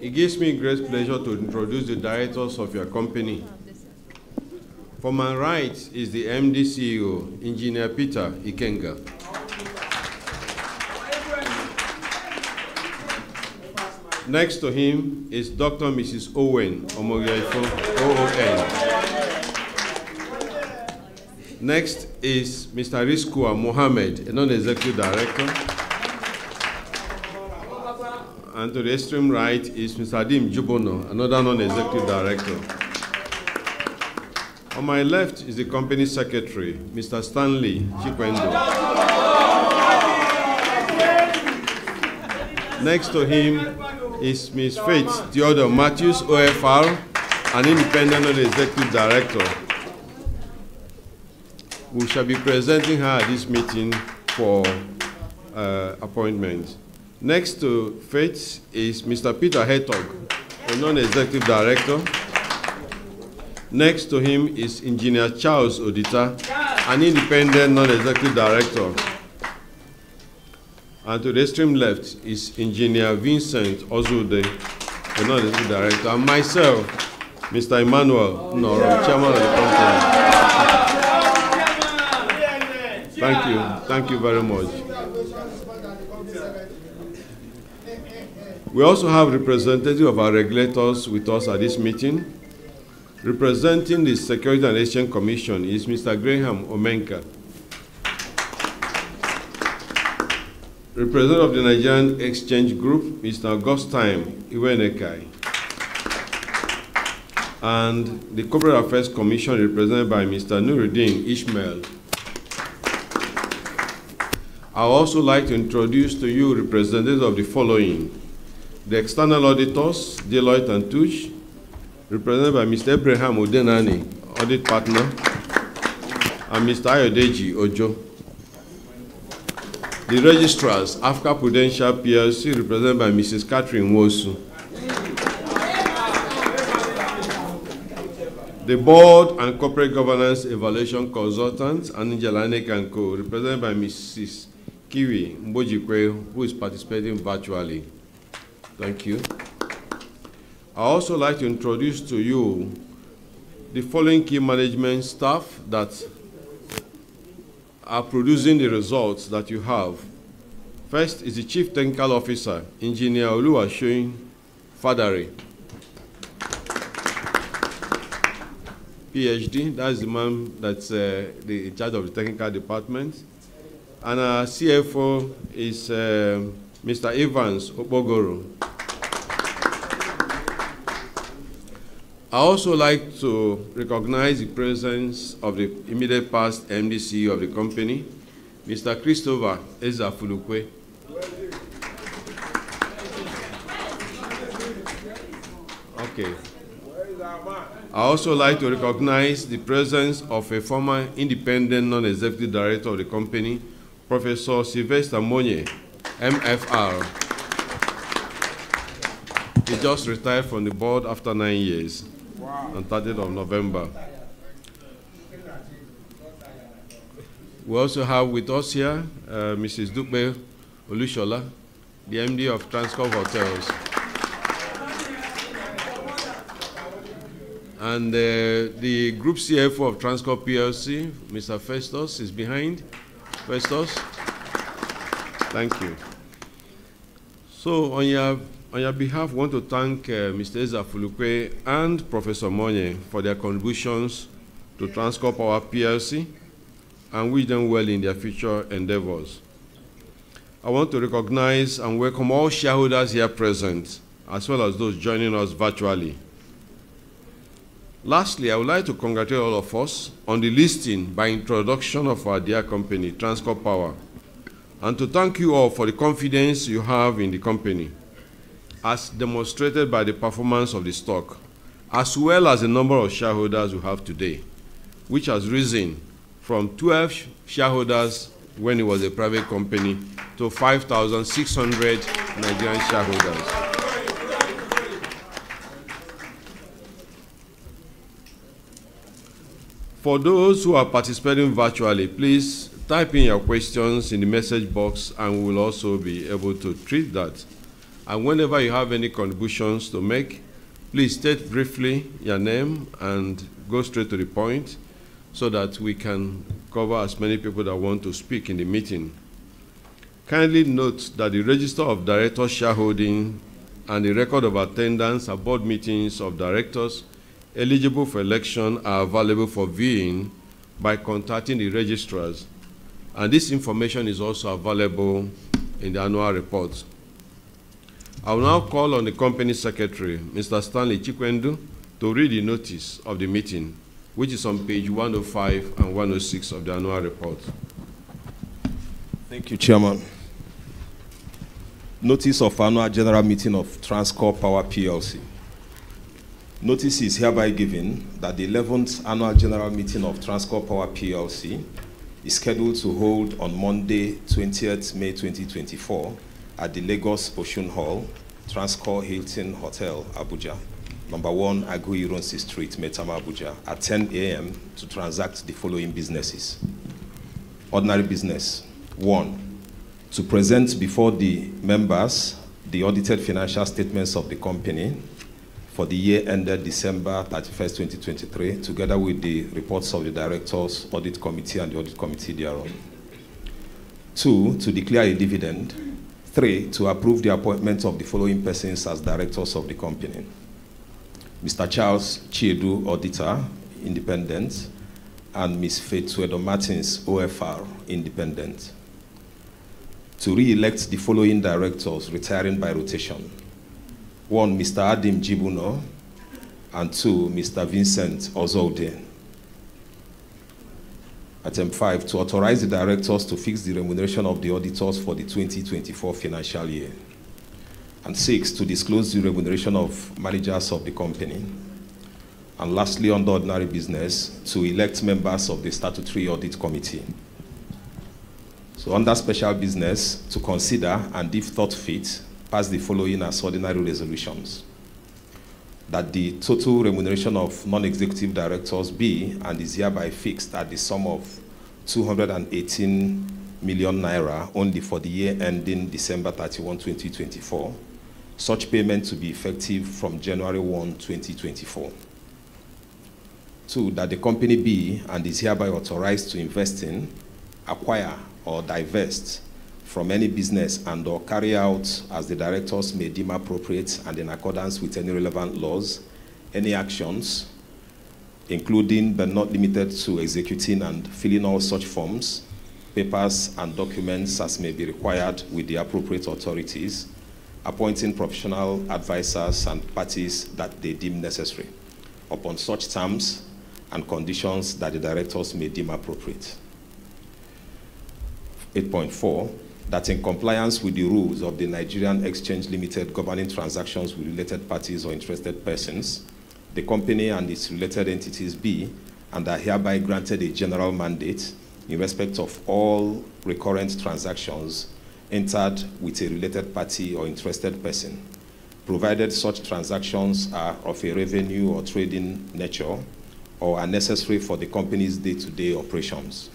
It gives me great pleasure to introduce the directors of your company. For my right is the MD CEO, Engineer Peter Ikenga. Next to him is Dr. Mrs. Owen Omoyaifo, OON. Next is Mr. Riskua Mohammed, a non-executive director. And to the extreme right is Mr. Adim Jubono, another non-executive director. On my left is the company secretary, Mr. Stanley Chikwendo. Next to him is Ms. Faith Theodore Matthews, OFR, an independent non-executive director. We shall be presenting her at this meeting for appointment. Next to Faith is Mr. Peter Hertog, a non-executive director. Next to him is Engineer Charles Odita, an independent non-executive director. And to the extreme left is Engineer Vincent Ozude, a non-executive director, and myself, Mr. Emmanuel Noro, chairman of the company. Thank you very much. We also have representatives of our regulators with us at this meeting. Representing the Security and Exchange Commission is Mr. Graham Omenka. Representative of the Nigerian Exchange Group, Mr. Augustine Iwenekai. And the Corporate Affairs Commission, represented by Mr. Nuruddin Ishmael. I would also like to introduce to you representatives of the following: the external auditors, Deloitte and Touche, represented by Mr. Abraham Udenani, audit partner, and Mr. Ayodeji Ojo. The registrars, Africa Prudential PLC, represented by Mrs. Catherine Wosu. The board and corporate governance evaluation consultants, Angela and Co., represented by Mrs. Kiwi Mbojikwe, who is participating virtually. Thank you. I also like to introduce to you the following key management staff that are producing the results that you have. First is the Chief Technical Officer, Engineer Oluwaseun Fadare, PhD. That's the man that's in charge of the technical department. And our CFO is Mr. Evans Opogoro. I also like to recognize the presence of the immediate past MD CEO of the company, Mr. Christopher Ezafulukwe. Okay. I also like to recognize the presence of a former independent non-executive director of the company, Professor Sylvester Monye, MFR. He just retired from the board after 9 years. On 30th of November. We also have with us here Mrs. Dupe Olushola, the MD of Transcorp Hotels. And the Group CFO of Transcorp PLC, Mr. Festus, is behind. Festus, thank you. So on your behalf, I want to thank Mr. Ezafulukwe and Professor Monye for their contributions to Transcorp Power PLC and wish them well in their future endeavors. I want to recognize and welcome all shareholders here present, as well as those joining us virtually. Lastly, I would like to congratulate all of us on the listing by introduction of our dear company, Transcorp Power, and to thank you all for the confidence you have in the company, as demonstrated by the performance of the stock, as well as the number of shareholders we have today, which has risen from 12 shareholders when it was a private company to 5,600 Nigerian shareholders. For those who are participating virtually, please type in your questions in the message box and we will also be able to treat that. And whenever you have any contributions to make, please state briefly your name and go straight to the point so that we can cover as many people that want to speak in the meeting. Kindly note that the register of directors' shareholding and the record of attendance at board meetings of directors eligible for election are available for viewing by contacting the registrars. And this information is also available in the annual report. I will now call on the company secretary, Mr. Stanley Chikwendu, to read the notice of the meeting, which is on page 105 and 106 of the annual report. Thank you, Chairman. Notice of annual general meeting of Transcorp Power PLC. Notice is hereby given that the 11th annual general meeting of Transcorp Power PLC is scheduled to hold on Monday, 20th May 2024 at the Lagos Ocean Hall, Transcorp Hilton Hotel, Abuja, number 1 Agui Ironsi Street, Metama, Abuja, at 10 a.m. to transact the following businesses. Ordinary business. 1. To present before the members the audited financial statements of the company for the year ended December 31st, 2023, together with the reports of the Directors, Audit Committee, and the Audit Committee thereon. 2. To declare a dividend. 3. To approve the appointment of the following persons as Directors of the company. Mr. Charles Chiedu, Auditor, Independent, and Ms. Faith Martins, OFR, Independent. To re-elect the following directors retiring by rotation. 1, Mr. Adim Jibuno, and 2, Mr. Vincent Ozode. Item 5, to authorize the directors to fix the remuneration of the auditors for the 2024 financial year. And 6, to disclose the remuneration of managers of the company. And lastly, under ordinary business, to elect members of the Statutory Audit Committee. So under special business, to consider and if thought fit, pass the following as ordinary resolutions. That the total remuneration of non-executive directors be and is hereby fixed at the sum of 218 million naira only for the year ending December 31, 2024. Such payment to be effective from January 1, 2024. 2, that the company be and is hereby authorized to invest in, acquire, or divest from any business and or carry out, as the directors may deem appropriate and in accordance with any relevant laws, any actions, including but not limited to executing and filling all such forms, papers, and documents as may be required with the appropriate authorities, appointing professional advisors and parties that they deem necessary, upon such terms and conditions that the directors may deem appropriate. 8.4, that in compliance with the rules of the Nigerian Exchange Limited governing transactions with related parties or interested persons, the company and its related entities be and are hereby granted a general mandate in respect of all recurrent transactions entered with a related party or interested person, provided such transactions are of a revenue or trading nature or are necessary for the company's day-to-day operations.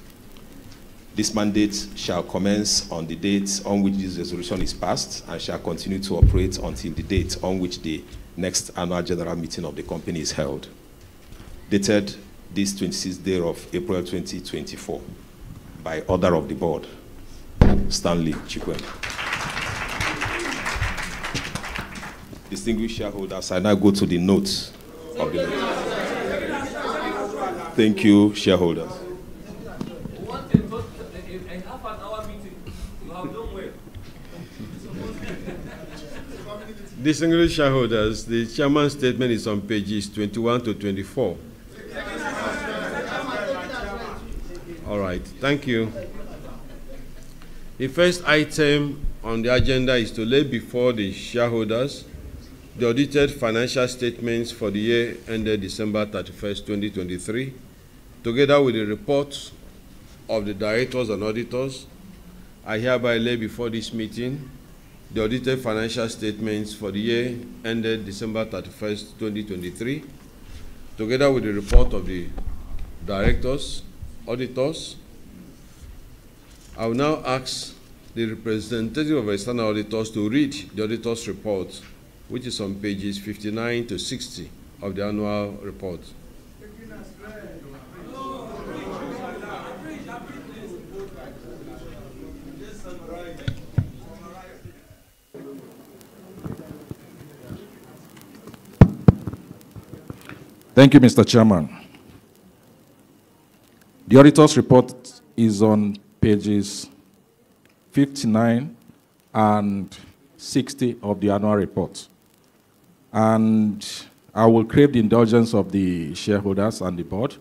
This mandate shall commence on the date on which this resolution is passed and shall continue to operate until the date on which the next annual general meeting of the company is held. Dated this 26th day of April 2024, by order of the board. Stanley Chikwendu. Distinguished shareholders, I now go to the notes of the note. Thank you, shareholders. Distinguished shareholders, the chairman's statement is on pages 21 to 24. All right, thank you. The first item on the agenda is to lay before the shareholders the audited financial statements for the year ended December 31st, 2023, together with the reports of the directors and auditors. I hereby lay before this meeting the audited financial statements for the year ended December 31st, 2023, together with the report of the directors, auditors. I will now ask the representative of external auditors to read the auditor's report, which is on pages 59 to 60 of the annual report. Thank you, Mr. Chairman. The auditor's report is on pages 59 and 60 of the annual report. And I will crave the indulgence of the shareholders and the board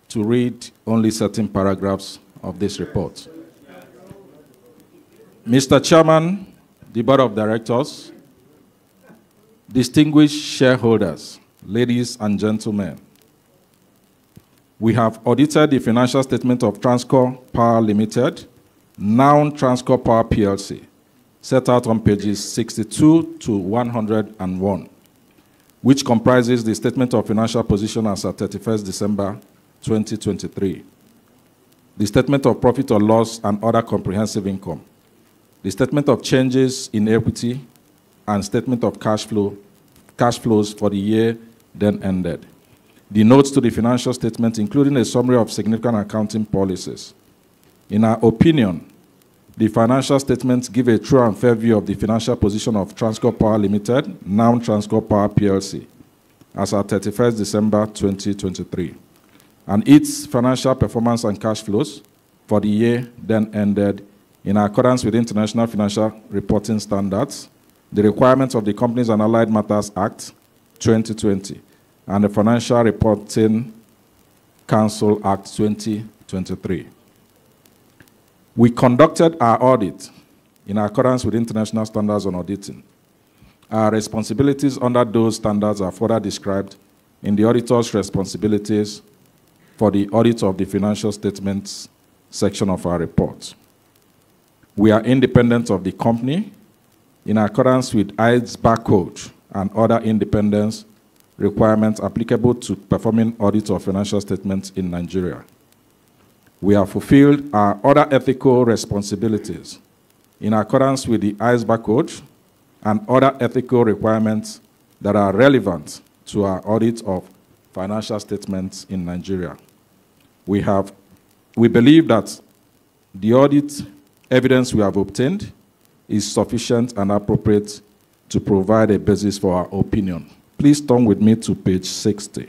to read only certain paragraphs of this report. Mr. Chairman, the Board of Directors, distinguished shareholders, ladies and gentlemen, we have audited the financial statement of Transcorp Power Limited, now Transcorp Power PLC, set out on pages 62 to 101, which comprises the statement of financial position as at 31st December 2023, the statement of profit or loss and other comprehensive income, the statement of changes in equity, and statement of cash flows for the year then ended. The notes to the financial statement, including a summary of significant accounting policies. In our opinion, the financial statements give a true and fair view of the financial position of Transcorp Power Limited, now Transcorp Power PLC, as at 31st December 2023, and its financial performance and cash flows for the year then ended in accordance with International Financial Reporting Standards, the requirements of the Companies and Allied Matters Act 2020, and the Financial Reporting Council Act 2023. We conducted our audit in accordance with international standards on auditing. Our responsibilities under those standards are further described in the auditor's responsibilities for the audit of the financial statements section of our report. We are independent of the company in accordance with ISBA code and other independence requirements applicable to performing audit of financial statements in Nigeria. We have fulfilled our other ethical responsibilities in accordance with the ISBA code and other ethical requirements that are relevant to our audit of financial statements in Nigeria. We believe that the audit evidence we have obtained is sufficient and appropriate to provide a basis for our opinion. Please turn with me to page 60.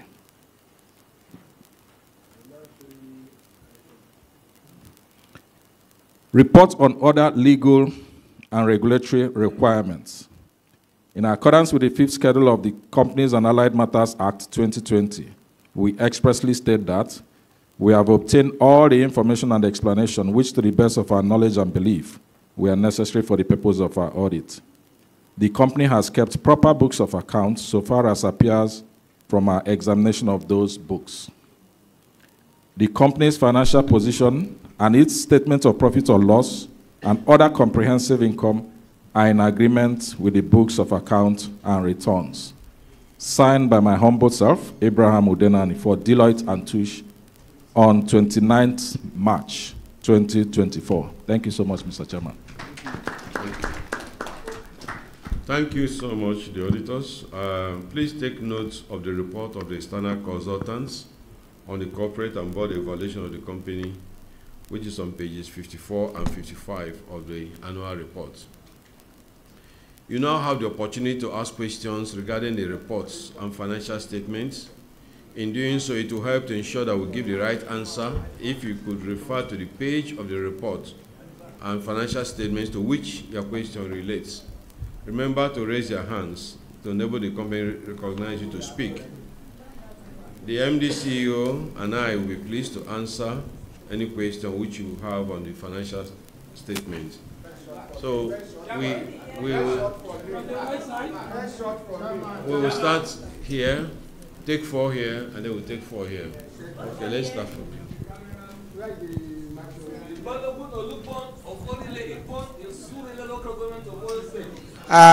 Report on other legal and regulatory requirements. In accordance with the 5th schedule of the Companies and Allied Matters Act 2020, we expressly state that we have obtained all the information and explanation which, to the best of our knowledge and belief, were necessary for the purpose of our audit. The company has kept proper books of accounts so far as appears from our examination of those books. The company's financial position and its statement of profit or loss and other comprehensive income are in agreement with the books of account and returns. Signed by my humble self, Abraham Udenani, for Deloitte & Touche on 29th March 2024. Thank you so much, Mr. Chairman. Thank you so much, the auditors. Please take note of the report of the external consultants on the corporate and board evaluation of the company, which is on pages 54 and 55 of the annual report. You now have the opportunity to ask questions regarding the reports and financial statements. In doing so, it will help to ensure that we give the right answer if you could refer to the page of the report and financial statements to which your question relates. Remember to raise your hands to enable the company recognize you to speak. The MD CEO and I will be pleased to answer any question which you have on the financial statement. So we will start here, take 4 here, and then we'll take 4 here. Okay, let's start from here.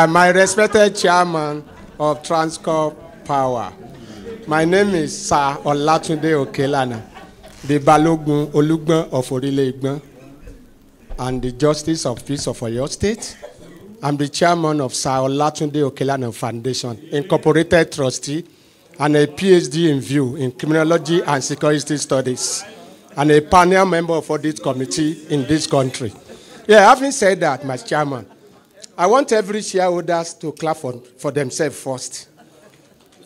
My respected chairman of Transcorp Power, my name is Sir Olatunde Okelana, the Balogun Olugban of Orile Igban. and the Justice of Peace of Oyo State. I'm the chairman of Sir Olatunde Okelana Foundation, Incorporated Trustee, and a PhD in view in Criminology and Security Studies, and a panel member of Audit Committee in this country. Yeah, having said that, my chairman, I want every shareholders to clap for themselves first.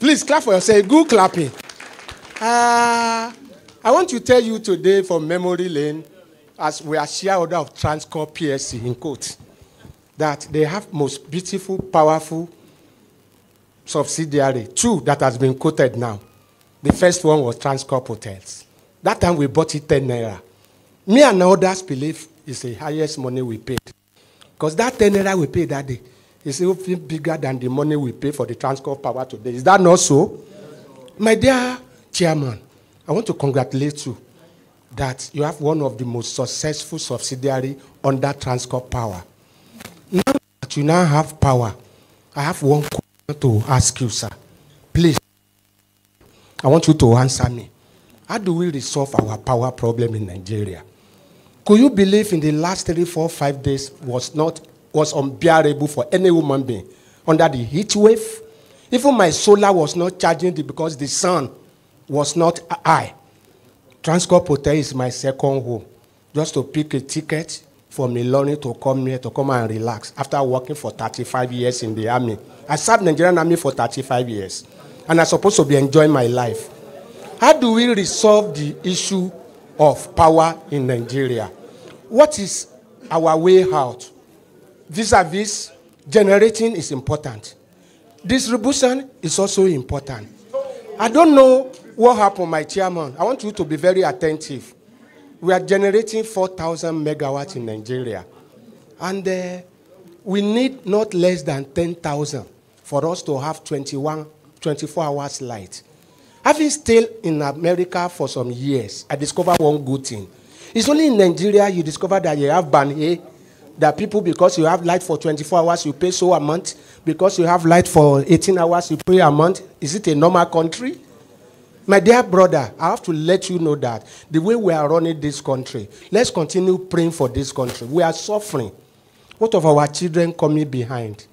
Please clap for yourself. Good clapping. I want to tell you today from memory lane, as we are shareholder of Transcorp PSC in quote, that they have most beautiful, powerful subsidiary, two that has been quoted now. The first one was Transcorp Hotels. That time we bought it 10 naira. Me and others believe it's the highest money we paid. Because that 10 naira we paid that day is even bigger than the money we pay for the Transcorp Power today. Is that not so? Yes. My dear chairman, I want to congratulate you that you have one of the most successful subsidiary under Transcorp Power. Now that you now have power, I have one question to ask you, sir. Please, I want you to answer me. How do we resolve our power problem in Nigeria? Could you believe in the last 3, 4, 5 days was unbearable for any human being under the heat wave? Even my solar was not charging because the sun was not high. Transcorp Hotel is my second home. Just to pick a ticket from Ilorin to come here to come and relax after working for 35 years in the army. I served Nigerian army for 35 years. And I'm supposed to be enjoying my life. How do we resolve the issue of power in Nigeria? What is our way out? Vis-a-vis, generating is important. Distribution is also important. I don't know what happened, my chairman. I want you to be very attentive. We are generating 4,000 megawatts in Nigeria. And we need not less than 10,000 for us to have 24 hours light. Having stayed in America for some years, I discovered one good thing. It's only in Nigeria you discover that you have ban A, that people, because you have light for 24 hours, you pay so a month. Because you have light for 18 hours, you pay a month. Is it a normal country? My dear brother, I have to let you know that the way we are running this country, let's continue praying for this country. We are suffering. What of our children coming behind?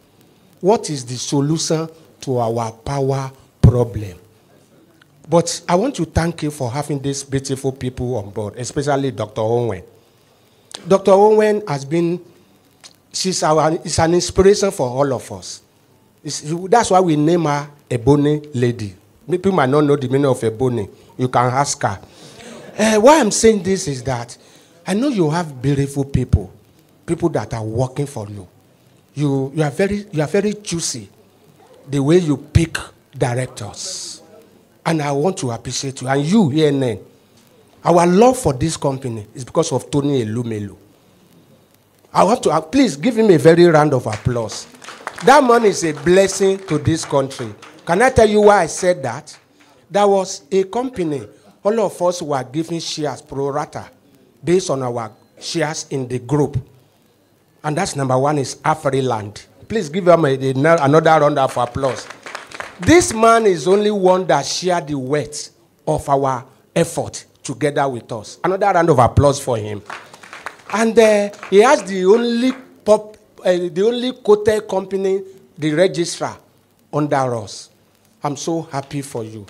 What is the solution to our power problem? But I want to thank you for having these beautiful people on board, especially Dr. Owen. Dr. Owen has been, is an inspiration for all of us. That's why we name her Ebony Lady. People might not know the meaning of Ebony. You can ask her. Why I'm saying this is that I know you have beautiful people that are working for you. You are very juicy the way you pick directors. And I want to appreciate you. And you, ENN, our love for this company is because of Tony Elumelu. I want to, please give him a very round of applause. That man is a blessing to this country. Can I tell you why I said that? There was a company, all of us were giving shares pro rata based on our shares in the group. And that's number one is Afriland. Please give him another round of applause. This man is only one that shared the weight of our effort together with us. Another round of applause for him. And he has the only quoted company, the registrar, under us. I'm so happy for you.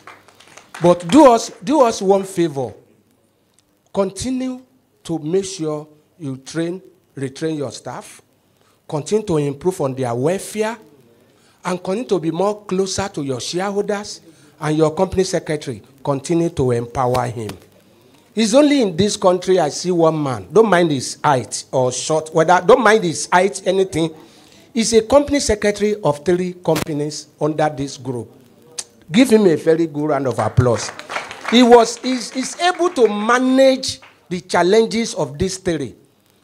But do us one favor. Continue to make sure you retrain your staff. Continue to improve on their welfare. And continue to be more closer to your shareholders. And your company secretary, continue to empower him. It's only in this country I see one man. Don't mind his height or short. Don't mind his height, anything. He's a company secretary of 3 companies under this group. Give him a very good round of applause. He's able to manage the challenges of these 3.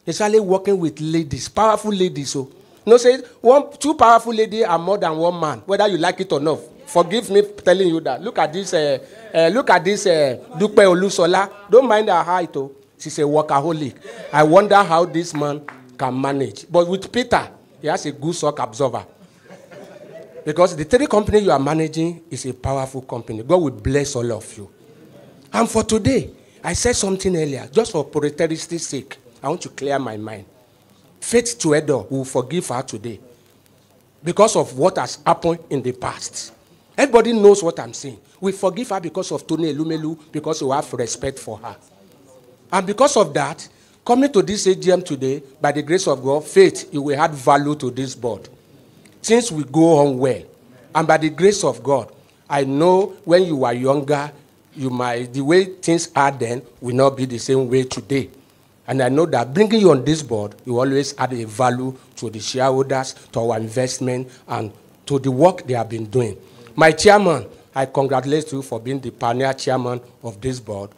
He's only working with ladies, powerful ladies. So, say 2 powerful ladies are more than one man, whether you like it or not. Forgive me telling you that. Look at this Dupe Olusola. Don't mind her height. She's a workaholic. I wonder how this man can manage. But with Peter, he has a good shock absorber. Because the 3 company you are managing is a powerful company. God will bless all of you. And for today, I said something earlier, just for posterity sake, I want to clear my mind. Faith Tuedo will forgive her today because of what has happened in the past. Everybody knows what I'm saying. We forgive her because of Tony Elumelu, because we have respect for her. And because of that, coming to this AGM today, by the grace of God, Faith, you will add value to this board. Things will go on well. And by the grace of God, I know when you were younger, the way things are then will not be the same way today. And I know that bringing you on this board, you always add a value to the shareholders, to our investment, and to the work they have been doing. My chairman, I congratulate you for being the pioneer chairman of this board.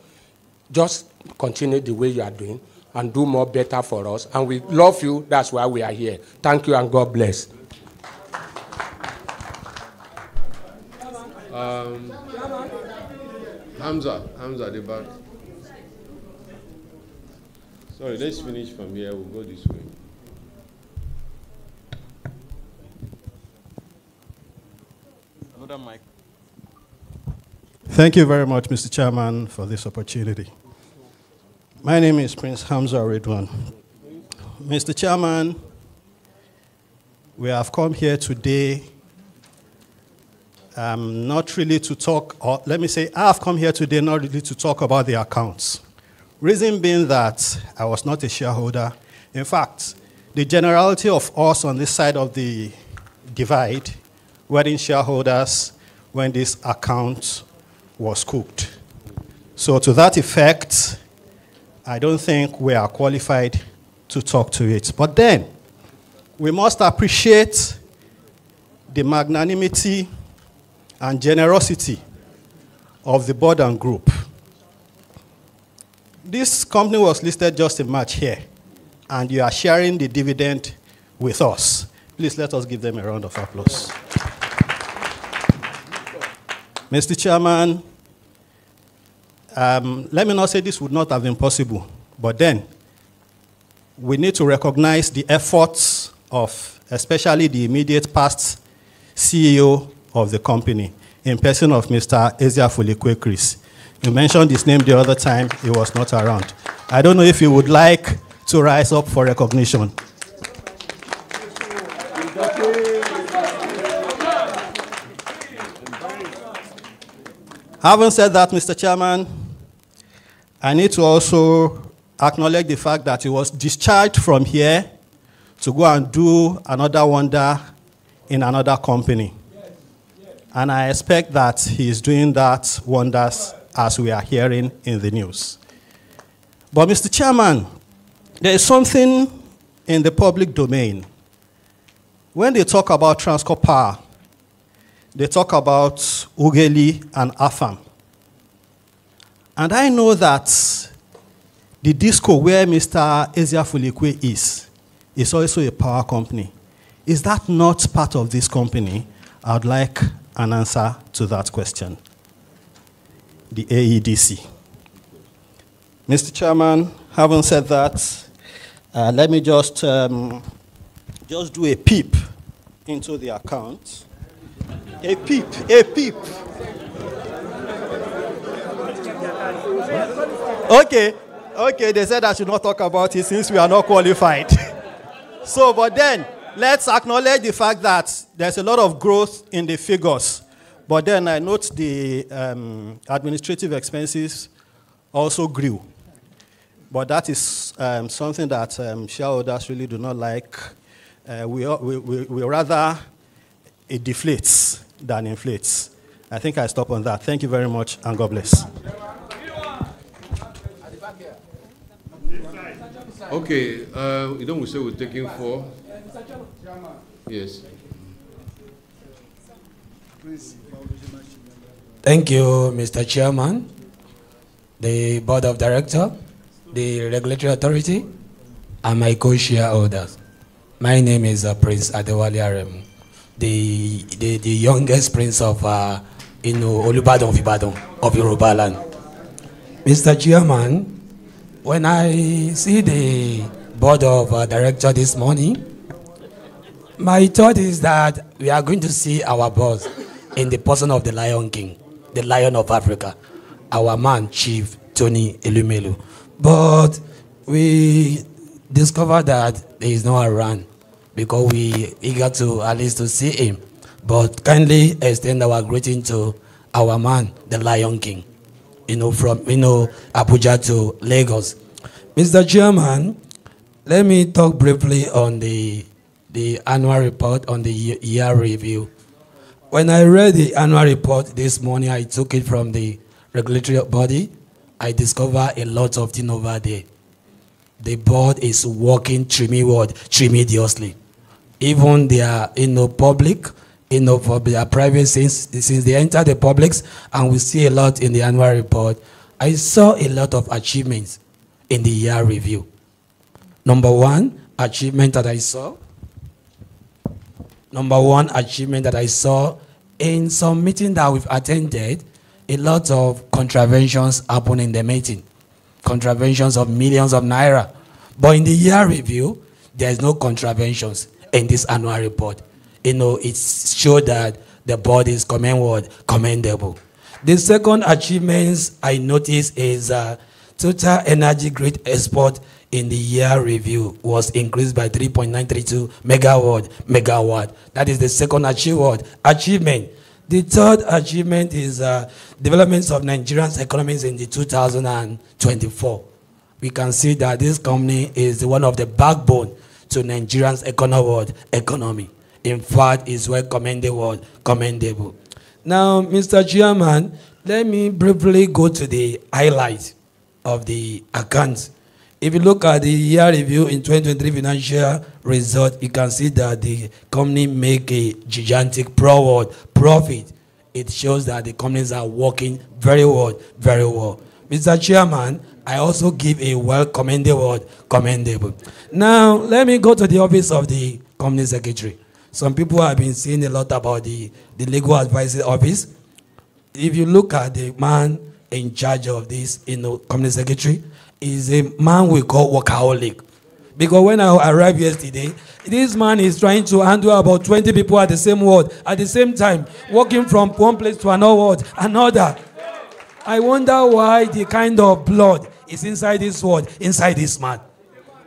Just continue the way you are doing and do more better for us. And we love you. That's why we are here. Thank you and God bless. Hamza at the back. Sorry, let's finish from here. We'll go this way. Another mic. Thank you very much, Mr. Chairman, for this opportunity. My name is Prince Hamza Redwan. Mr. Chairman, we have come here today not really to talk, or let me say, I have come here today not really to talk about the accounts. Reason being that I was not a shareholder. In fact, the generality of us on this side of the divide were in shareholders when this account was cooked. So to that effect, I don't think we are qualified to talk to it. But then, we must appreciate the magnanimity and generosity of the board and group. This company was listed just in March here, and you are sharing the dividend with us. Please let us give them a round of applause. Mr. Chairman, let me not say this would not have been possible, but then we need to recognize the efforts of especially the immediate past CEO of the company, in person of Mr. Ezeafulikwe Chris. You mentioned his name the other time, he was not around. I don't know if you would like to rise up for recognition. Having said that, Mr. Chairman, I need to also acknowledge the fact that he was discharged from here to go and do another wonder in another company. And I expect that he is doing that wonders as we are hearing in the news. But Mr. Chairman, there is something in the public domain. When they talk about Transcorp Power, they talk about Ugeli and Afam. And I know that the disco where Mr. Ezeafulikwe is also a power company. Is that not part of this company? I would like an answer to that question. The AEDC. Mr. Chairman, having said that, let me just do a peep into the account. A peep. Okay, they said I should not talk about it since we are not qualified. So, but then, let's acknowledge the fact that there's a lot of growth in the figures. But then I note the administrative expenses also grew. But that is something that shareholders really do not like. We rather it deflates than inflates. I think I stop on that. Thank you very much, and God bless. Okay, you don't say we're taking 4. Yes. Thank you, Mr. Chairman, the Board of Directors, the Regulatory Authority, and my co-shareholders. My name is Prince Adewale Aremu, the youngest prince of Olubadan of Ibadan of Yoruba land. Mr. Chairman, when I see the Board of Directors this morning, my thought is that we are going to see our boss in the person of the Lion King, the Lion of Africa, our man, Chief Tony Elumelu. But we discovered that he is not around because we eager to at least to see him. But kindly extend our greeting to our man, the Lion King, from Abuja to Lagos. Mr. Chairman, let me talk briefly on the annual report on the year review. When I read the annual report this morning, I took it from the regulatory body. I discovered a lot of things over there. The board is working tremendously. Even their public, for their private since they enter the publics, and we see a lot in the annual report. I saw a lot of achievements in the year review. Number one achievement that I saw in some meeting that we've attended, a lot of contraventions happen in the meeting. Contraventions of millions of naira. But in the year review, there's no contraventions in this annual report. It showed that the board is commendable. The second achievements I noticed is total energy grid export in the year review was increased by 3.932 megawatt. That is the second achievement. The third achievement is developments of Nigeria's economies in the 2024. We can see that this company is one of the backbone to Nigeria's economy. In fact, it's well commendable. Now, Mr. Chairman, let me briefly go to the highlight of the accounts. If you look at the year review in 2023 financial result, you can see that the company make a gigantic profit. It shows that the companies are working very well. Mr. Chairman, I also give a well commendable. Now, let me go to the office of the company secretary. Some people have been saying a lot about the legal advisory office. If you look at the man in charge of this, company secretary, is a man we call workaholic. Because when I arrived yesterday, this man is trying to handle about 20 people at the same ward, at the same time, walking from one place to another. I wonder why the kind of blood is inside this ward, inside this man.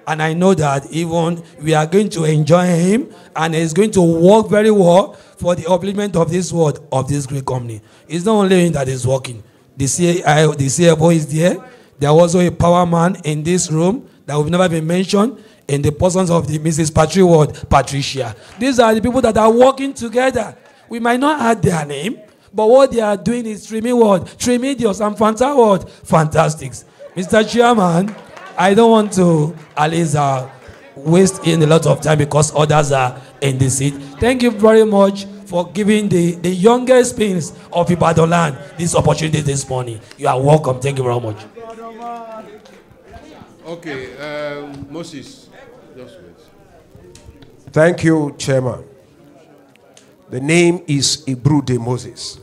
And I know that even we are going to enjoy him, and he's going to work very well for the upliftment of this ward, of this great company. It's not only him that is working. The CFO is there. There was also a power man in this room that will never be mentioned in the persons of the Mrs. Patricia. These are the people that are working together. We might not add their name, but what they are doing is tremendous and fantastic. Mr. Chairman, I don't want to at least waste in a lot of time because others are in the seat. Thank you very much for giving the youngest pins of Ibadan land this opportunity this morning. You are welcome. Thank you very much. Okay, Moses, just wait. Thank you, Chairman. The name is Ibrude Moses.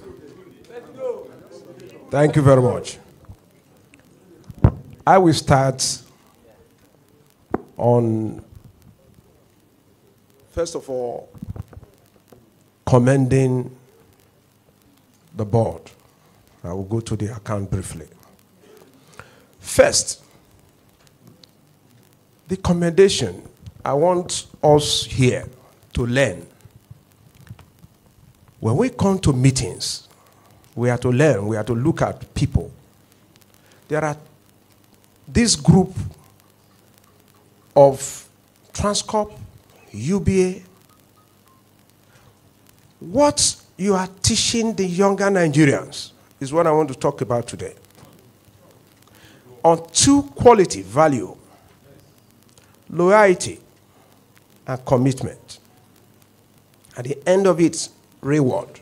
Thank you very much. I will start on, first of all, commending the board. I will go to the account briefly. First, the commendation, I want us here to learn. When we come to meetings, we are to learn, we are to look at people. There are this group of Transcorp, UBA. What you are teaching the younger Nigerians is what I want to talk about today. On two quality, value, loyalty, and commitment. At the end of it, reward.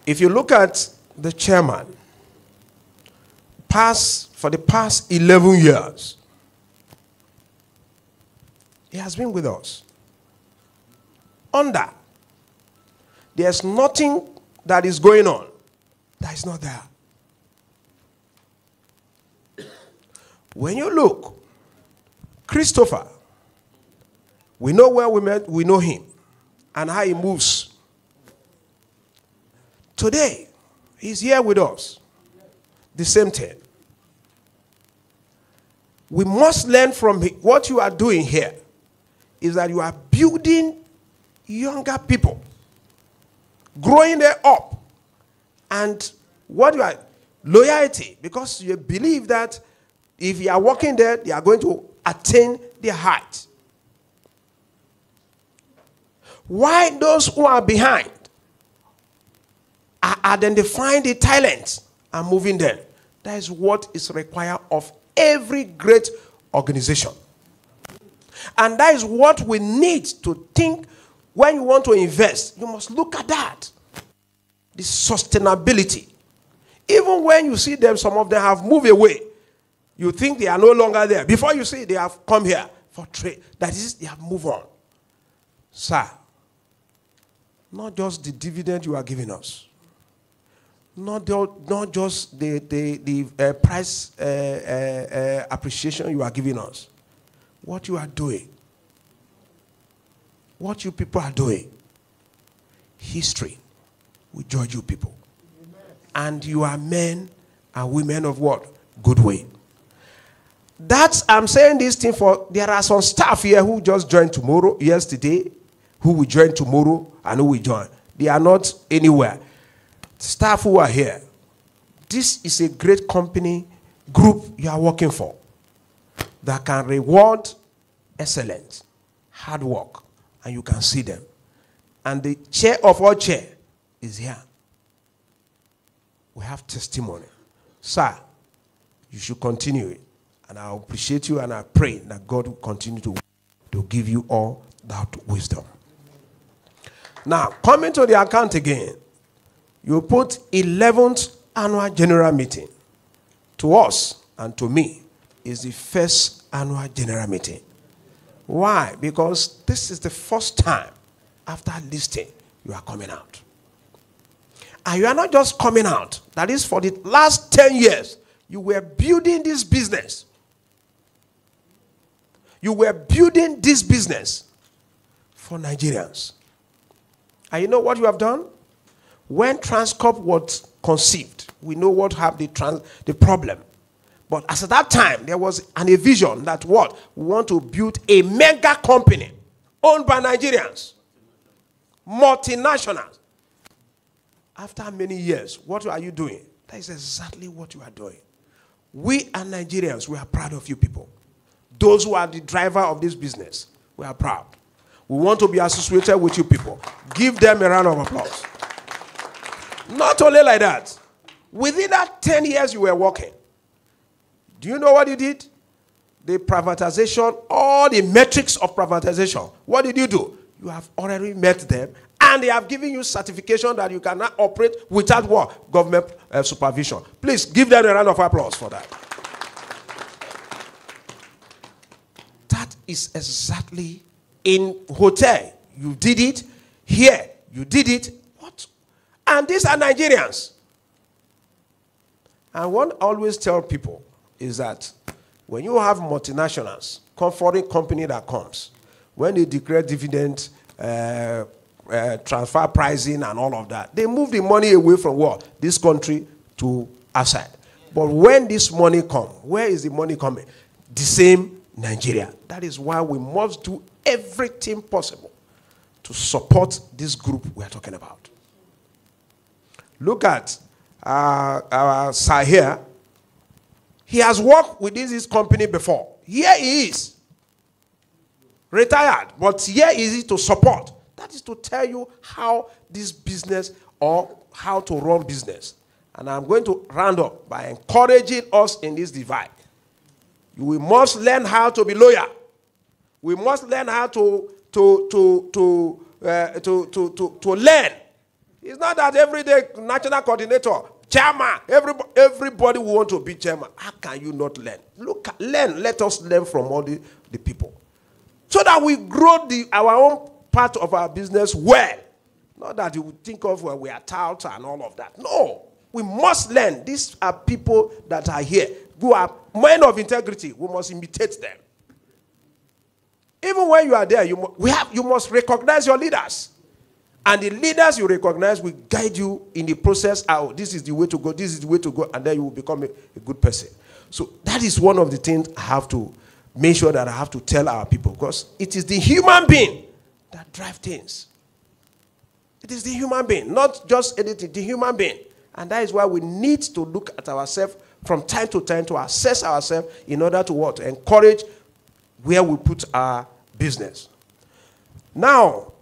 If you look at the chairman, for the past 11 years, he has been with us. There's nothing that is going on that is not there. When you look, Christopher, we know where we met, we know him, and how he moves. Today, he's here with us. The same thing. we must learn from what you are doing here is that you are building younger people, growing them up, and what you are, loyalty, because you believe that if you are working there, they are going to attain their height. Why those who are behind are identifying the talents and moving them? That is what is required of every great organization. And that is what we need to think when you want to invest. You must look at that. The sustainability. Even when you see them, some of them have moved away. You think they are no longer there. Before you see they have come here for trade. That is, they have moved on. Sir, not just the dividend you are giving us. Not just the price appreciation you are giving us. What you are doing. What you people are doing. History will judge you people. And you are men and women of what? Good way. I'm saying this thing for, there are some staff here who just joined yesterday, who will join tomorrow, and who will join. They are not anywhere. Staff who are here, this is a great company group you are working for that can reward excellence, hard work, and you can see them. And the chair of all chair is here. We have testimony. Sir, you should continue it. And I appreciate you, and I pray that God will continue to give you all that wisdom. Now, coming to the account again, you put 11th annual general meeting. To us and to me is the first annual general meeting. Why? Because this is the first time after listing you are coming out. And you are not just coming out. That is, for the last 10 years, you were building this business. You were building this business for Nigerians. And you know what you have done? When Transcorp was conceived, we know what had the problem. But as at that time, there was a vision that what? We want to build a mega company owned by Nigerians. Multinationals. After many years, what are you doing? That is exactly what you are doing. We are Nigerians. We are proud of you people. Those who are the driver of this business, we are proud. We want to be associated with you people. Give them a round of applause. Not only like that. Within that 10 years you were working, do you know what you did? The privatization, all the metrics of privatization. What did you do? You have already met them, and they have given you certification that you cannot operate without what? Government supervision. Please give them a round of applause for that. That is exactly in hotel. You did it. Here, you did it. What? And these are Nigerians. And one always tell people is that when you have multinationals, foreign company that comes, when they declare dividend, transfer pricing and all of that, they move the money away from what? This country to outside. But when this money comes, where is the money coming? The same Nigeria. That is why we must do everything possible to support this group we are talking about. Look at our sir here. He has worked with this company before. Here he is. Retired, but here is he to support. That is to tell you how this business or how to run business. And I'm going to round up by encouraging us in this divide. We must learn how to be loyal. We must learn how to learn. It's not that every day national coordinator, chairman, everybody will want to be chairman. How can you not learn? Learn. Let us learn from all the people. So that we grow our own part of our business well. Not that you would think of where we are touts and all of that. No. We must learn. These are people that are here who are men of integrity. We must imitate them. Even when you are there, you must recognize your leaders. And the leaders you recognize will guide you in the process. Oh, this is the way to go, this is the way to go, and then you will become a good person. So that is one of the things I have to make sure that I have to tell our people, because it is the human being that drives things. It is the human being, not just anything, the human being. And that is why we need to look at ourselves from time to time to assess ourselves in order to what? To encourage where we put our business. Now,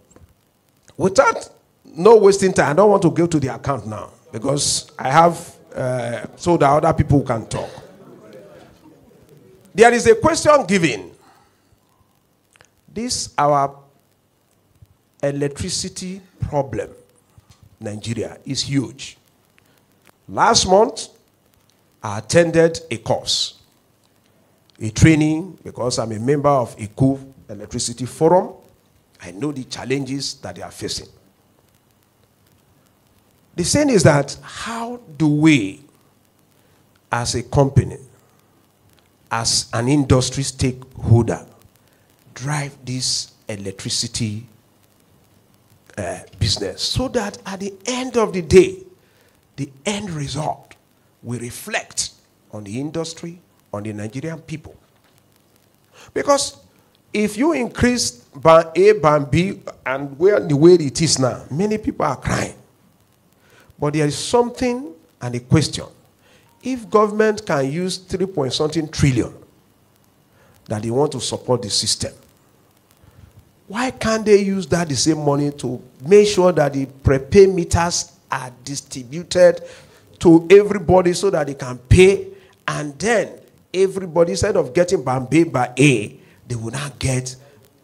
without no wasting time, I don't want to go to the account now because I have, so that other people can talk. There is a question given. This our electricity problem, Nigeria, is huge. Last month, I attended a course, a training, because I'm a member of ECO Electricity Forum. I know the challenges that they are facing. The saying is that, how do we, as a company, as an industry stakeholder, drive this electricity business so that at the end of the day, the end result will reflect on the industry, on the Nigerian people? Because if you increase band A, band B, and the way it is now, many people are crying. But there is something and a question. If government can use 3-point-something trillion that they want to support the system, why can't they use that the same money to make sure that the prepaid meters are distributed to everybody so that they can pay, and then everybody, instead of getting band B by A, they will not get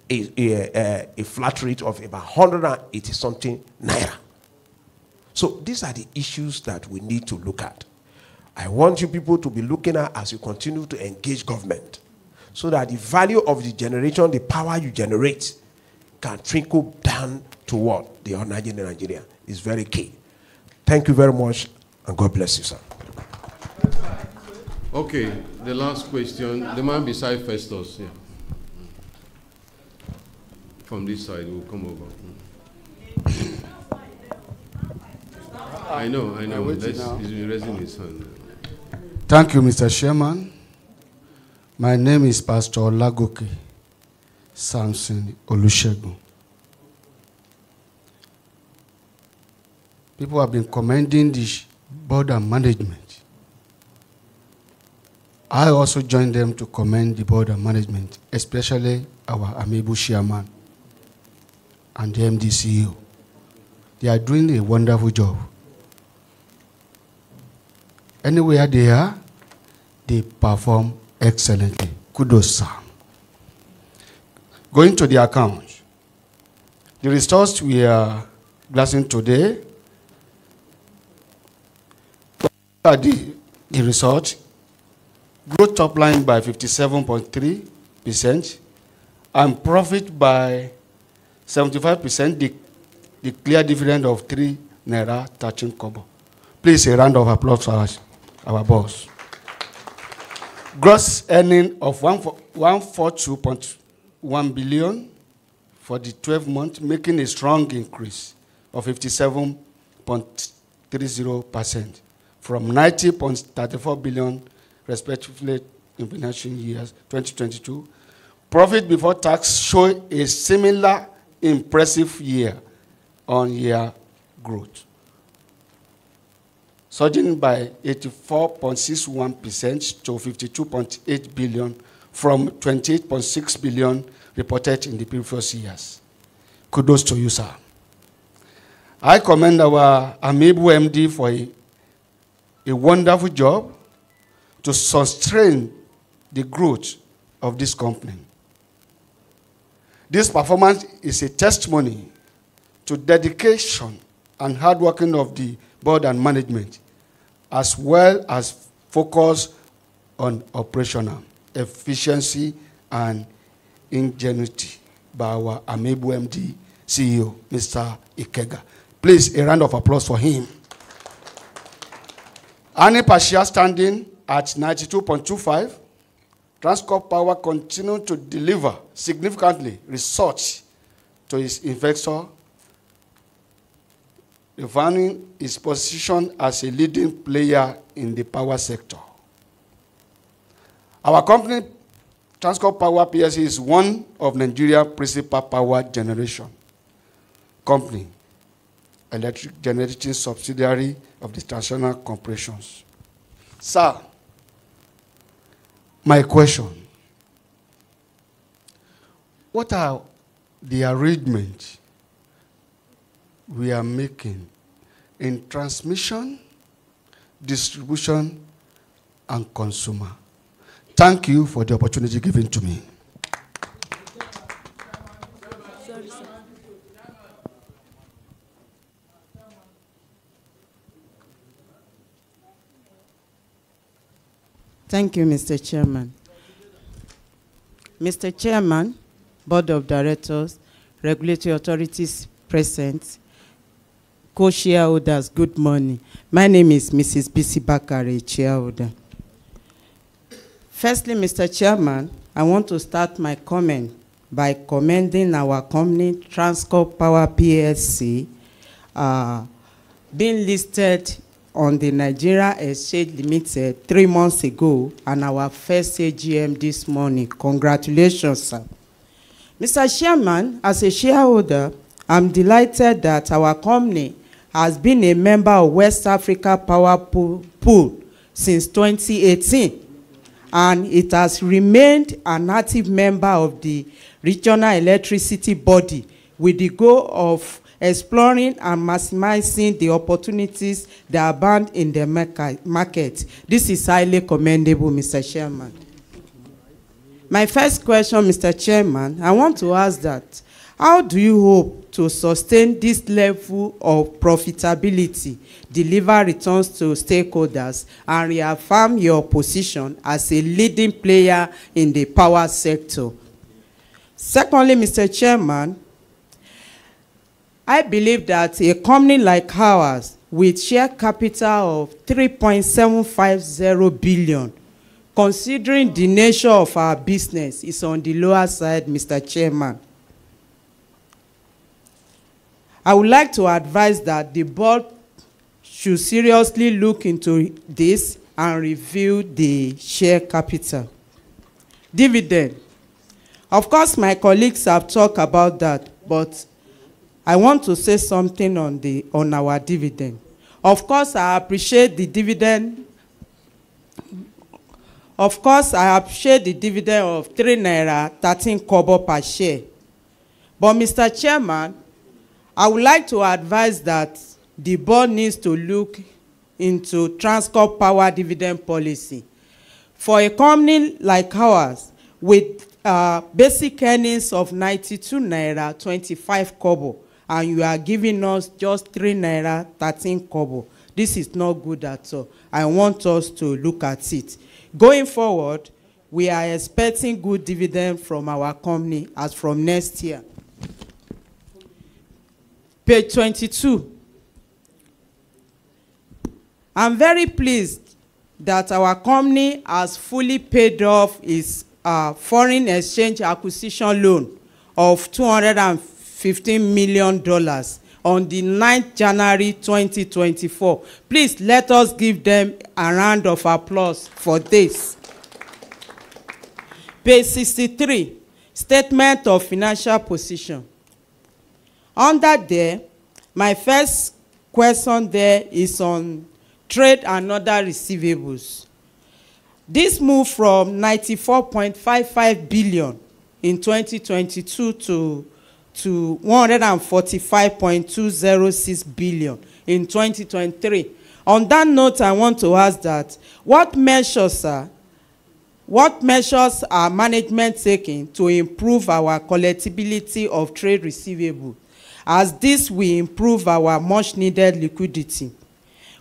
a flat rate of about 180-something naira. So these are the issues that we need to look at. I want you people to be looking at as you continue to engage government, so that the value of the generation, the power you generate, can trickle down to what? The ordinary Nigeria is very key. Thank you very much, and God bless you, sir. Okay, the last question. The man beside Festus, yeah. From this side, we'll come over. I know. He's been raising his hand. Thank you, Mr. Chairman. My name is Pastor Olagoke Samson Olusegun. People have been commending the board and management. I also join them to commend the board and management, especially our amiable chairman and the MD CEO. They are doing a wonderful job. Anywhere they are, they perform excellently. Kudos, sir. Going to the account. The results we are glassing today are the result. Growth top line by 57.3% and profit by 75%, the clear dividend of 3 naira 13 kobo. Please, a round of applause for our boss. Gross earning of 142.1 billion for the 12 months, making a strong increase of 57.30% from 90.34 billion respectively in financial years 2022. Profit before tax show a similar impressive year-on-year growth, surging by 84.61% to 52.8 billion from 28.6 billion reported in the previous years. Kudos to you, sir. I commend our amiable MD for a wonderful job to sustain the growth of this company. This performance is a testimony to dedication and hard working of the board and management, as well as focus on operational efficiency and ingenuity by our amiable MD CEO, Mr. Ikega. Please, a round of applause for him. Earning per share standing at 92.25, Transcorp Power continued to deliver significantly results to its investor, refining its position as a leading player in the power sector. Our company, Transcorp Power PLC, is one of Nigeria's principal power generation company, electric generating subsidiary of the Transnational Corporations. Sir, my question, what are the arrangements we are making in transmission, distribution, and consumer? Thank you for the opportunity given to me. Thank you, Mr. Chairman. Mr. Chairman, Board of Directors, regulatory authorities present, co-shareholders, good morning. My name is Mrs. Bisi Bakare, shareholder. Firstly, Mr. Chairman, I want to start my comment by commending our company, Transcorp Power PLC, being listed on the Nigeria Exchange Limited 3 months ago, and our first AGM this morning. Congratulations, sir. Mr. Chairman, as a shareholder, I'm delighted that our company has been a member of West Africa Power Pool since 2018, and it has remained an active member of the regional electricity body with the goal of exploring and maximizing the opportunities that abound in the market. This is highly commendable, Mr. Chairman. My first question, Mr. Chairman, I want to ask that, how do you hope to sustain this level of profitability, deliver returns to stakeholders, and reaffirm your position as a leading player in the power sector? Secondly, Mr. Chairman, I believe that a company like ours with share capital of 3.750 billion, considering the nature of our business, is on the lower side, Mr. Chairman. I would like to advise that the board should seriously look into this and review the share capital. Dividend. Of course, my colleagues have talked about that, but I want to say something on our dividend. Of course, I appreciate the dividend. Of course, I appreciate the dividend of 3 naira 13 kobo per share. But Mr. Chairman, I would like to advise that the board needs to look into Transcorp Power dividend policy. For a company like ours, with basic earnings of 92 naira 25 kobo, and you are giving us just 3 naira 13 kobo. This is not good at all. I want us to look at it. Going forward, we are expecting good dividend from our company as from next year. Page 22. I'm very pleased that our company has fully paid off its foreign exchange acquisition loan of $215 million on the 9th January 2024. Please let us give them a round of applause for this. Page 63, Statement of Financial Position. Under there, my first question there is on trade and other receivables. This moved from 94.55 billion in 2022 to 145.206 billion in 2023. On that note, I want to ask that, what measures are management taking to improve our collectibility of trade receivables, as this will improve our much needed liquidity?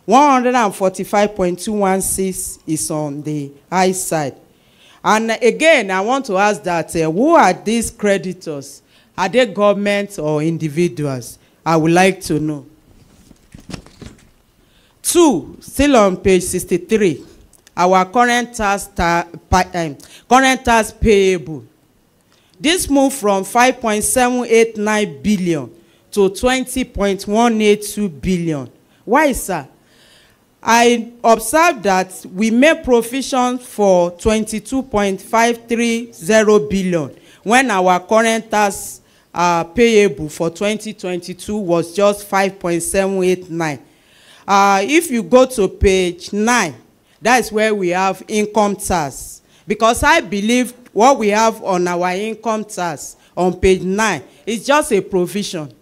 145.216 is on the high side. And again, I want to ask that, who are these creditors? Are they government or individuals? I would like to know. 2, still on page 63, our current tax payable. This moved from 5.789 billion to 20.182 billion. Why, sir? I observed that we made provision for 22.530 billion when our current tax payable for 2022 was just 5.789. If you go to page 9, that is where we have income tax. Because I believe what we have on our income tax on page 9 is just a provision.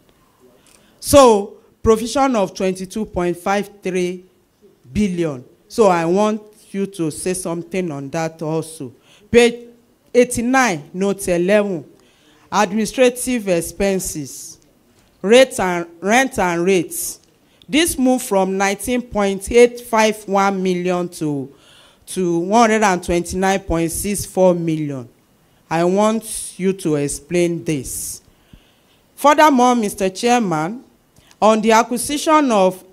So, provision of 22.53 billion. So I want you to say something on that also. Page 89, note 11, administrative expenses, rent and rates. This moved from 19.851 million to 129.64 million. I want you to explain this. Furthermore, Mr. Chairman, on the acquisition of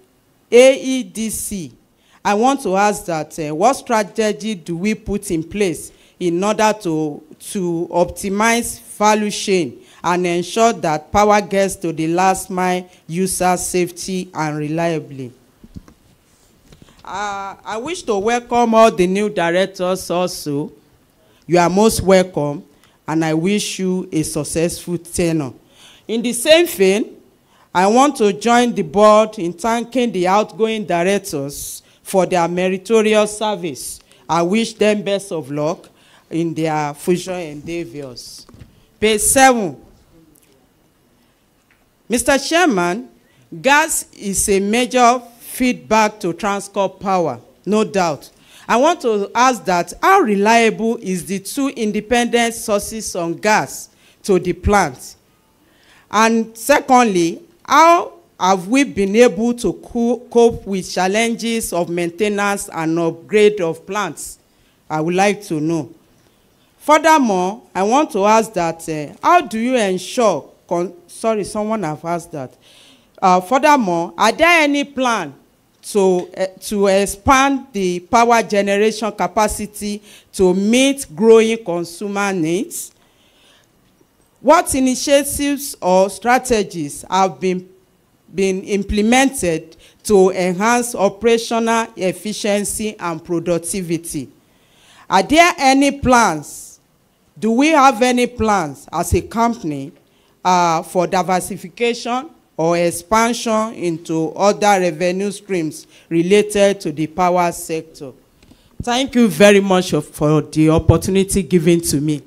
AEDC, I want to ask that what strategy do we put in place in order to optimize value chain and ensure that power gets to the last mile user safety and reliably? I wish to welcome all the new directors also. You are most welcome, and I wish you a successful tenure. In the same vein, I want to join the board in thanking the outgoing directors for their meritorious service. I wish them best of luck in their future endeavors. Page 7. Mr. Chairman, gas is a major feedback to Transcorp Power, no doubt. I want to ask that how reliable is the two independent sources on gas to the plant? And secondly, how have we been able to cope with challenges of maintenance and upgrade of plants? I would like to know. Furthermore, I want to ask that how do you ensure, sorry, someone have asked that. Furthermore, are there any plan to expand the power generation capacity to meet growing consumer needs? What initiatives or strategies have been implemented to enhance operational efficiency and productivity? Are there any plans? Do we have any plans as a company for diversification or expansion into other revenue streams related to the power sector? Thank you very much for the opportunity given to me.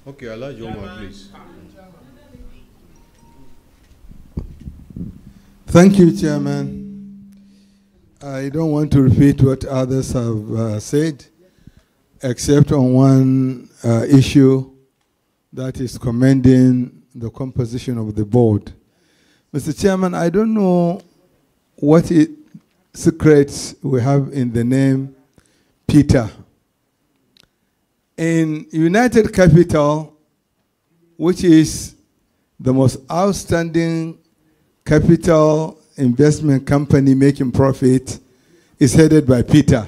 Okay, Alhaji Omar, please. Thank you, Chairman. I don't want to repeat what others have said, except on one issue, that is commending the composition of the board. Mr. Chairman, I don't know what secrets we have in the name Peter. In United Capital, which is the most outstanding capital investment company making profit, is headed by Peter.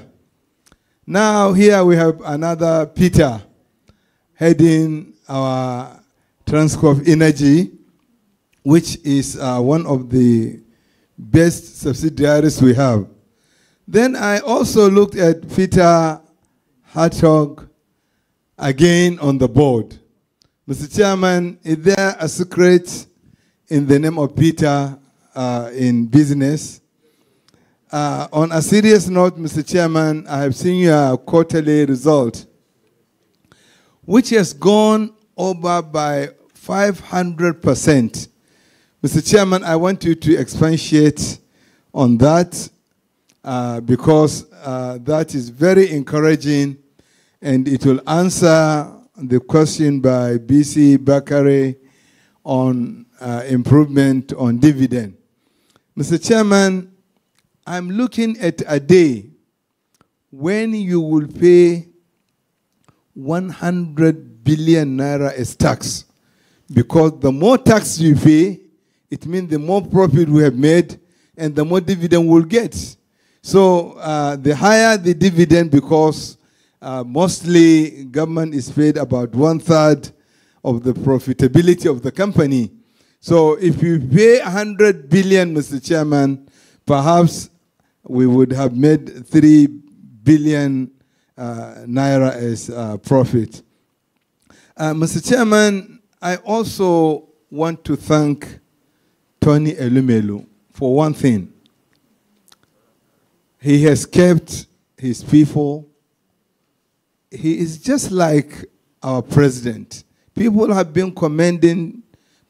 Now here we have another Peter heading our Transcorp Energy, which is one of the best subsidiaries we have. Then I also looked at Peter Hartog again on the board. Mr. Chairman, is there a secret in the name of Peter in business? On a serious note, Mr. Chairman, I have seen your quarterly result, which has gone over by 500%. Mr. Chairman, I want you to expatiate on that because that is very encouraging, and it will answer the question by BC Bakare on improvement on dividend. Mr. Chairman, I'm looking at a day when you will pay 100 billion naira as tax, because the more tax you pay, it means the more profit we have made and the more dividend we'll get. So the higher the dividend, because mostly government is paid about 1/3 of the profitability of the company. So if you pay 100 billion, Mr. Chairman, perhaps we would have made 3 billion naira as profit. Mr. Chairman, I also want to thank Tony Elumelu for one thing. He has kept his people. He is just like our president. People have been commending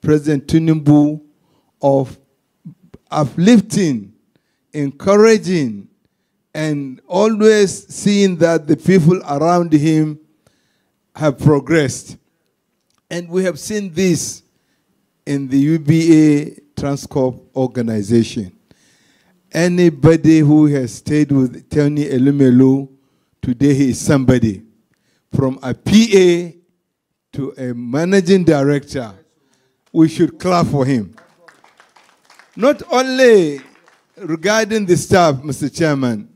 President Tinubu of uplifting, encouraging, and always seeing that the people around him have progressed. And we have seen this in the UBA Transcorp organization. Anybody who has stayed with Tony Elumelu, today he is somebody. From a PA to a managing director, we should clap for him. Not only regarding the staff, Mr. Chairman,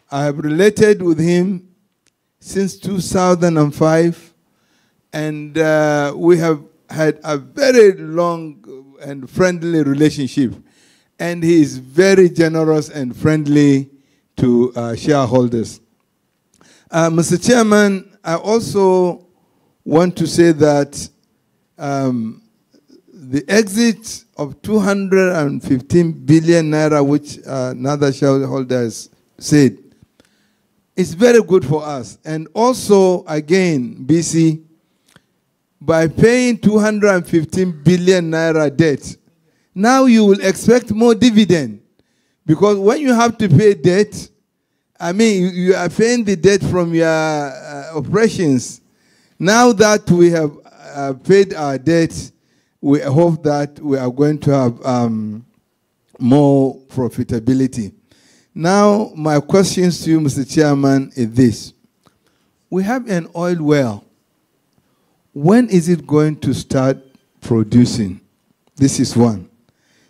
I have related with him since 2005, and we have had a very long and friendly relationship. And he is very generous and friendly to shareholders. Mr. Chairman, I also want to say that the exit of 215 billion naira, which another shareholder has said, is very good for us. And also, again, BC, by paying 215 billion naira debt, now you will expect more dividend. Because when you have to pay debt, I mean, you are paying the debt from your operations. Now that we have paid our debt, we hope that we are going to have more profitability. Now, my questions to you, Mr. Chairman, is this. We have an oil well. When is it going to start producing? This is one.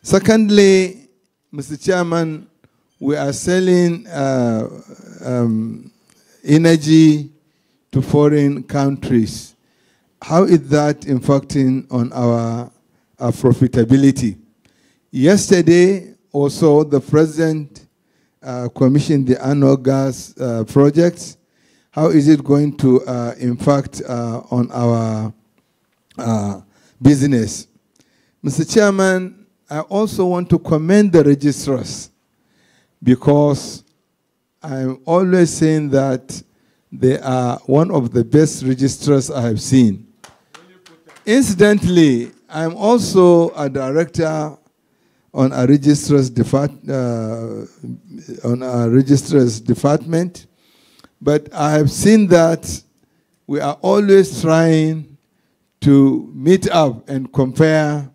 Secondly, Mr. Chairman, we are selling energy to foreign countries. How is that impacting on our profitability? Yesterday, also, the President commissioned the annual gas project. How is it going to impact on our business? Mr. Chairman, I also want to commend the registrars, because I'm always saying that they are one of the best registrars I have seen. Incidentally, I'm also a director on a registrars department, but I have seen that we are always trying to meet up and compare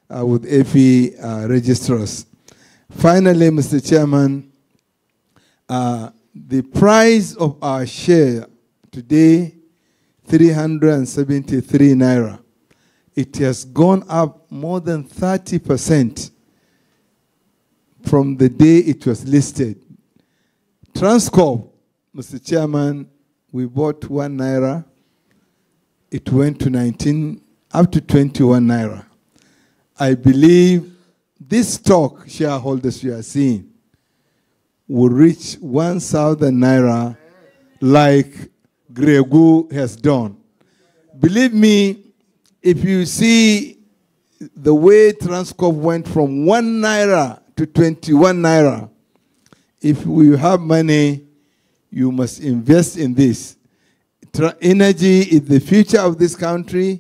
with AP registrars. Finally, Mr. Chairman, the price of our share today, 373 naira. It has gone up more than 30% from the day it was listed. Transcorp, Mr. Chairman, we bought 1 naira. It went to 19, up to 21 naira. I believe this stock shareholders you are seeing will reach 1,000 naira like Gregu has done. Believe me, if you see the way Transcorp went from 1 naira to 21 naira, if we have money, you must invest in this. Energy is the future of this country.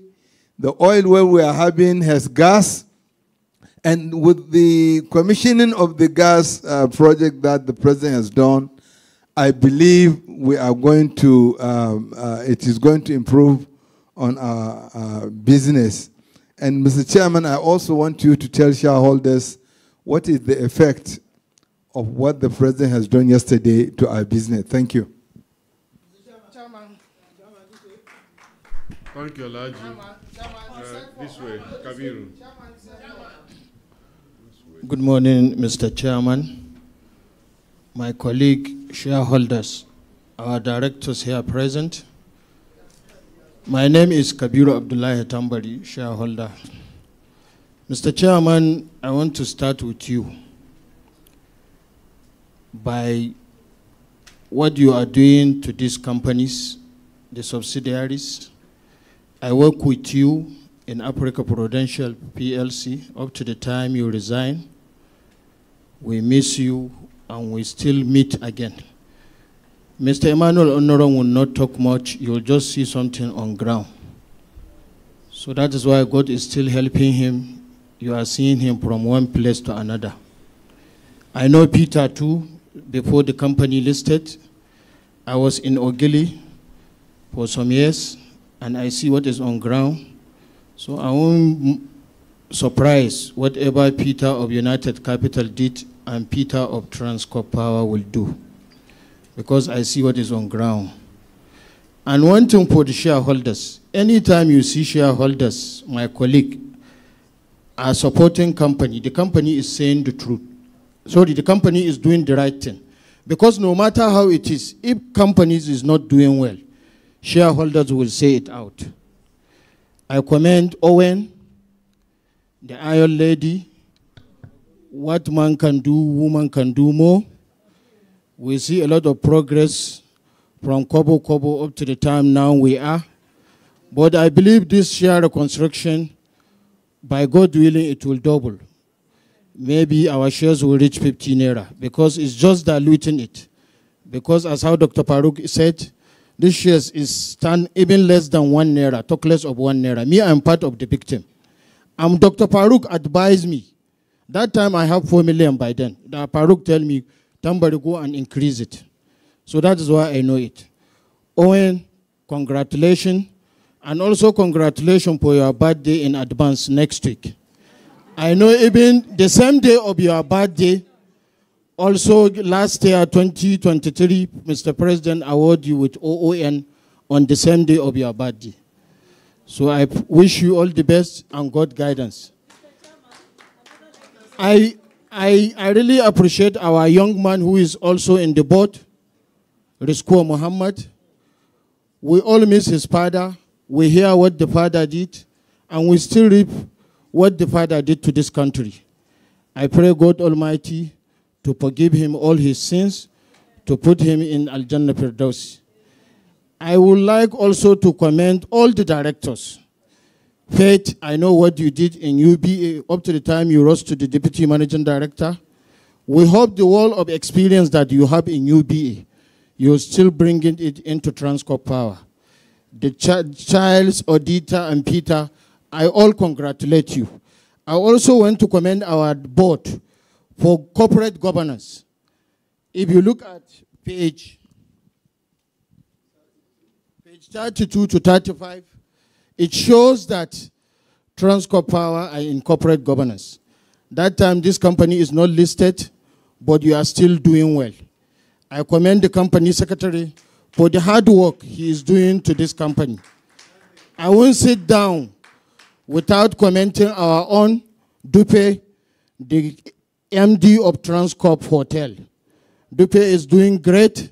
The oil well we are having has gas. And with the commissioning of the gas project that the President has done, I believe we are going to, it is going to improve on our business. And Mr. Chairman, I also want you to tell shareholders what is the effect of what the President has done yesterday to our business. Thank you. Thank you, Alaji. This way, Kabiru. Good morning, Mr. Chairman, my colleague, shareholders, our directors here present. My name is Kabiru Abdullahi Tambari, shareholder. Mr. Chairman, I want to start with you by what you are doing to these companies, the subsidiaries. I work with you in Africa Prudential PLC up to the time you resign. We miss you and we still meet again. Mr. Emmanuel Onoron will not talk much. You'll just see something on ground. So that is why God is still helping him. You are seeing him from one place to another. I know Peter too, before the company listed. I was in Ogili for some years, and I see what is on ground. So I won't surprise whatever Peter of United Capital did and Peter of Transcorp Power will do, because I see what is on ground. And one thing for the shareholders, anytime you see shareholders, my colleague, are supporting company, the company is saying the truth. Sorry, the company is doing the right thing. Because no matter how it is, if companies is not doing well, shareholders will say it out. I commend Owen, the Iron Lady. What man can do, woman can do more. We see a lot of progress from Kobo up to the time now we are. But I believe this share reconstruction, by God willing, it will double. Maybe our shares will reach 15 naira, because it's just diluting it. Because as how Dr. Paruk said, this shares is stand even less than 1 naira, talk less of 1 naira. Me, I'm part of the victim. Dr. Paruk advised me. That time I have 4 million by then. Dr. Paruk tell me, somebody go and increase it. So that is why I know it. Owen, congratulations. And also congratulations for your birthday in advance next week. I know even the same day of your birthday, also last year, 2023, Mr. President awarded you with OON on the same day of your birthday. So I wish you all the best and God guidance. I really appreciate our young man who is also in the board, Rizko Muhammad. We all miss his father. We hear what the father did, and we still reap what the father did to this country. I pray God Almighty to forgive him all his sins, to put him in Al-Jannah Firdaus. I would like also to commend all the directors. Faith, I know what you did in UBA up to the time you rose to the Deputy Managing Director. We hope the wall of experience that you have in UBA, you're still bringing it into Transcorp Power. The Childs, Odita, and Peter, I all congratulate you. I also want to commend our board for corporate governance. If you look at page 32 to 35, it shows that Transcorp Power are in corporate governance. That time this company is not listed, but you are still doing well. I commend the company secretary for the hard work he is doing to this company. I won't sit down without commenting our own Dupe, the MD of Transcorp Hotel. Dupe is doing great.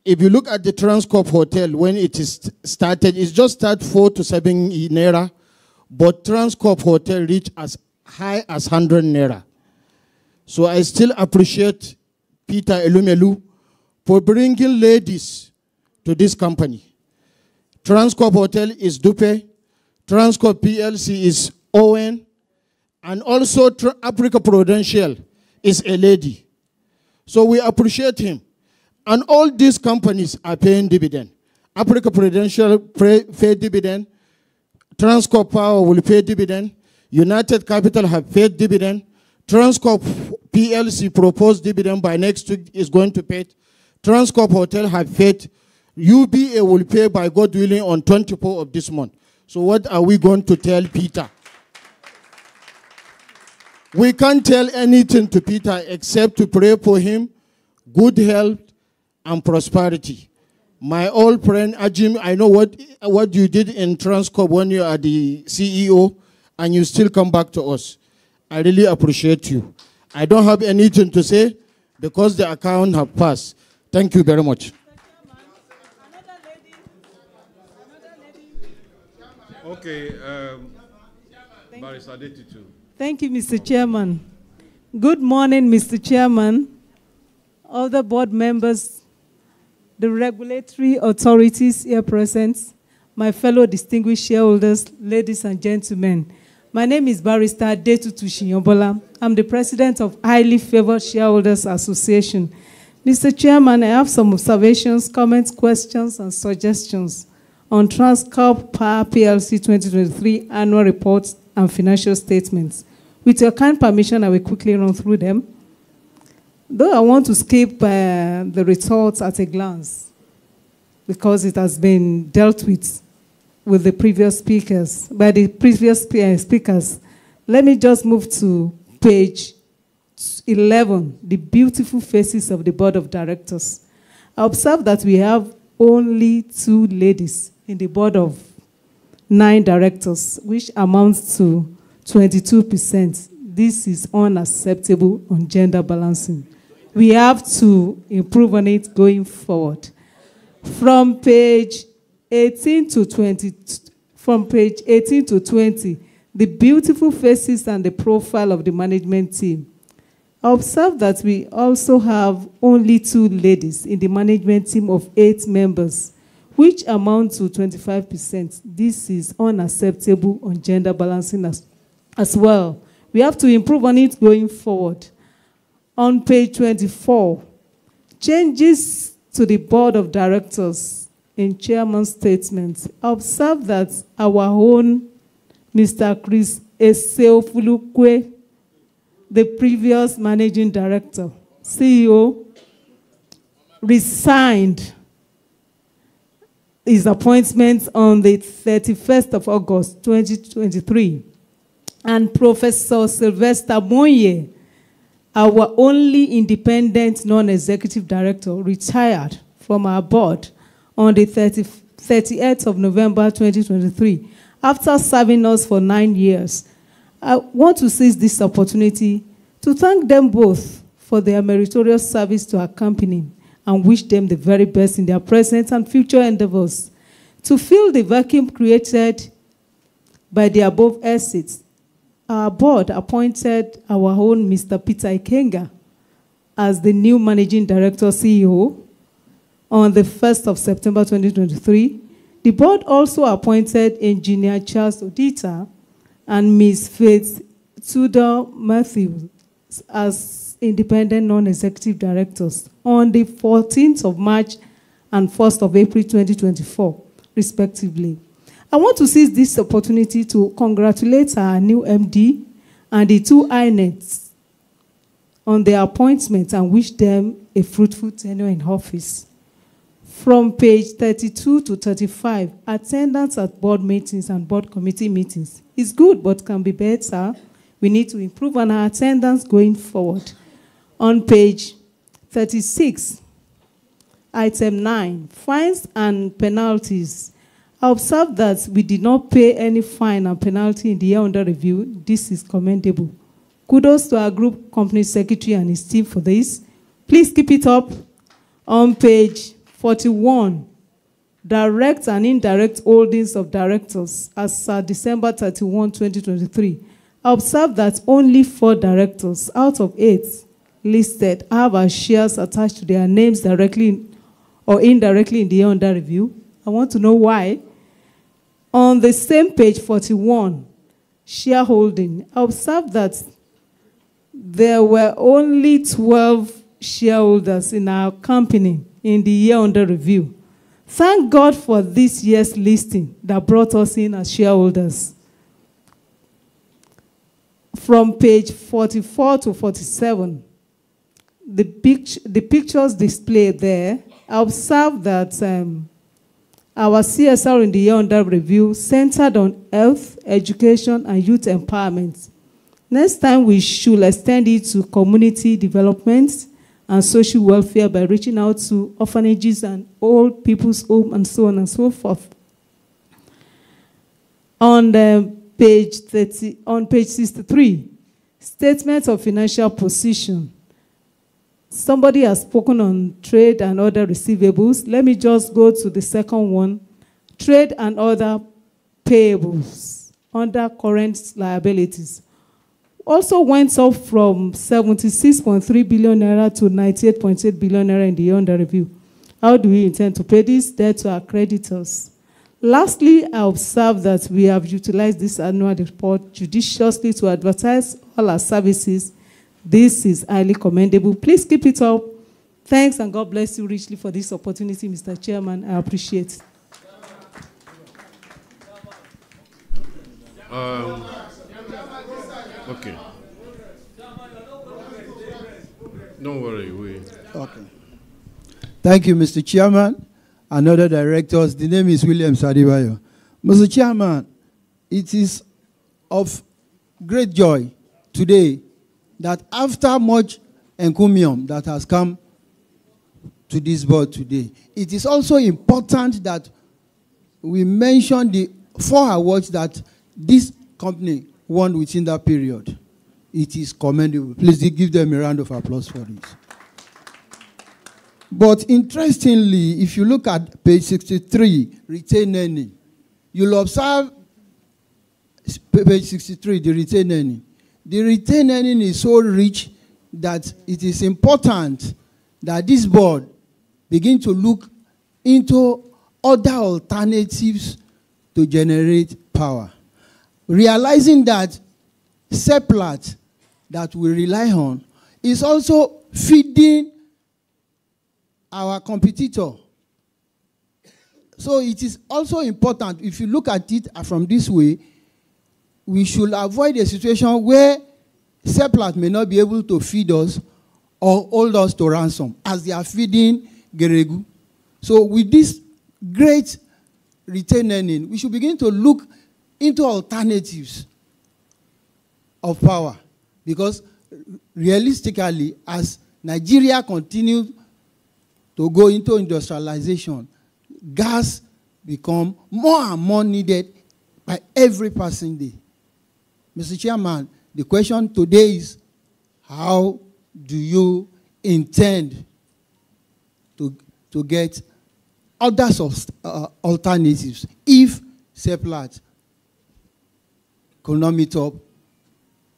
If you look at the Transcorp Hotel, when it is started, it's just start 4 to 7 naira, but Transcorp Hotel reached as high as 100 naira. So I still appreciate Peter Elumelu for bringing ladies to this company. Transcorp Hotel is Dupe, Transcorp PLC is Owen, and also Africa Prudential is a lady. So we appreciate him. And all these companies are paying dividend. Africa Prudential pay dividend, Transcorp Power will pay dividend, United Capital have paid dividend, Transcorp PLC proposed dividend by next week is going to pay. Transcorp Hotel have paid. UBA will pay by God willing on 24th of this month. So what are we going to tell Peter? We can't tell anything to Peter except to pray for him, good health and prosperity. My old friend Ajim, I know what you did in Transcorp when you are the CEO and you still come back to us. I really appreciate you. I don't have anything to say because the account have passed. Thank you very much. Okay. Barrister Adetutu. Thank you, Mr. Chairman. Good morning, Mr. Chairman, other board members, the regulatory authorities here present, my fellow distinguished shareholders, ladies and gentlemen. My name is Barrister Adetutu Shinyombola. I'm the president of Highly Favored Shareholders Association. Mr. Chairman, I have some observations, comments, questions, and suggestions on Transcorp Power PLC 2023 annual reports and financial statements. With your kind permission, I will quickly run through them. Though I want to skip the results at a glance, because it has been dealt with the previous speakers, by the previous speakers, let me just move to page 11, the beautiful faces of the board of directors. I observe that we have only 2 ladies in the board of 9 directors, which amounts to 22%. This is unacceptable on gender balancing. We have to improve on it going forward. From page 18 to 20, the beautiful faces and the profile of the management team. I observe that we also have only 2 ladies in the management team of 8 members, which amount to 25%. This is unacceptable on gender balancing as well. We have to improve on it going forward. On page 24, changes to the board of directors in chairman's statements. Observe that our own Mr. Chris Eseofulukwe, the previous managing director, CEO, resigned his appointment on the 31st of August, 2023. And Professor Sylvester Monye, our only independent non-executive director, retired from our board on the 38th of November 2023 after serving us for 9 years. I want to seize this opportunity to thank them both for their meritorious service to our company and wish them the very best in their present and future endeavors. To fill the vacuum created by the above exits, our board appointed our own Mr. Peter Ikenga as the new Managing Director CEO on the 1st of September 2023. The board also appointed Engineer Charles Odita and Ms. Faith Tudor Matthews as independent non-executive directors on the 14th of March and 1st of April 2024, respectively. I want to seize this opportunity to congratulate our new MD and the 2 INETs on their appointment and wish them a fruitful tenure in office. From page 32 to 35, attendance at board meetings and board committee meetings is good but can be better. We need to improve on our attendance going forward. On page 36, item 9, fines and penalties. I observe that we did not pay any fine and penalty in the year under review. This is commendable. Kudos to our group company secretary and his team for this. Please keep it up. On page 41, direct and indirect holdings of directors as at December 31, 2023. I observe that only 4 directors out of 8 listed have our shares attached to their names directly or indirectly in the year under review. I want to know why. On the same page 41, shareholding, I observed that there were only 12 shareholders in our company in the year under review. Thank God for this year's listing that brought us in as shareholders. From page 44 to 47, the pictures displayed there, I observed that our CSR in the year under review centered on health, education, and youth empowerment. Next time, we should extend it to community development and social welfare by reaching out to orphanages and old people's home and so on and so forth. On page 63, statement of financial position. Somebody has spoken on trade and other receivables. Let me just go to the second one, trade and other payables. under current liabilities also went up from 76.3 billion naira to 98.8 billion naira in the year under review. How do we intend to pay this debt to our creditors? Lastly, I observe that we have utilized this annual report judiciously to advertise all our services. This is highly commendable. Please keep it up. Thanks, and God bless you richly for this opportunity, Mr. Chairman. I appreciate it. Okay. Don't worry. Okay. Thank you, Mr. Chairman and other directors. The name is William Sadibayo. Mr. Chairman, it is of great joy today that after much encomium that has come to this board today, it is also important that we mention the 4 awards that this company won within that period. It is commendable. Please give them a round of applause for this. But interestingly, if you look at page 63, retained earning, you'll observe page 63, the retained earning. The retained earning is so rich that it is important that this board begin to look into other alternatives to generate power. Realizing that seplat that we rely on is also feeding our competitor. So it is also important, if you look at it from this way, we should avoid a situation where seplat may not be able to feed us or hold us to ransom, as they are feeding Geregu. So with this great retained earning, we should begin to look into alternatives of power. Because realistically, as Nigeria continues to go into industrialization, gas become more and more needed by every passing day. Mr. Chairman, the question today is, how do you intend to get other alternatives if seplat could not meet up,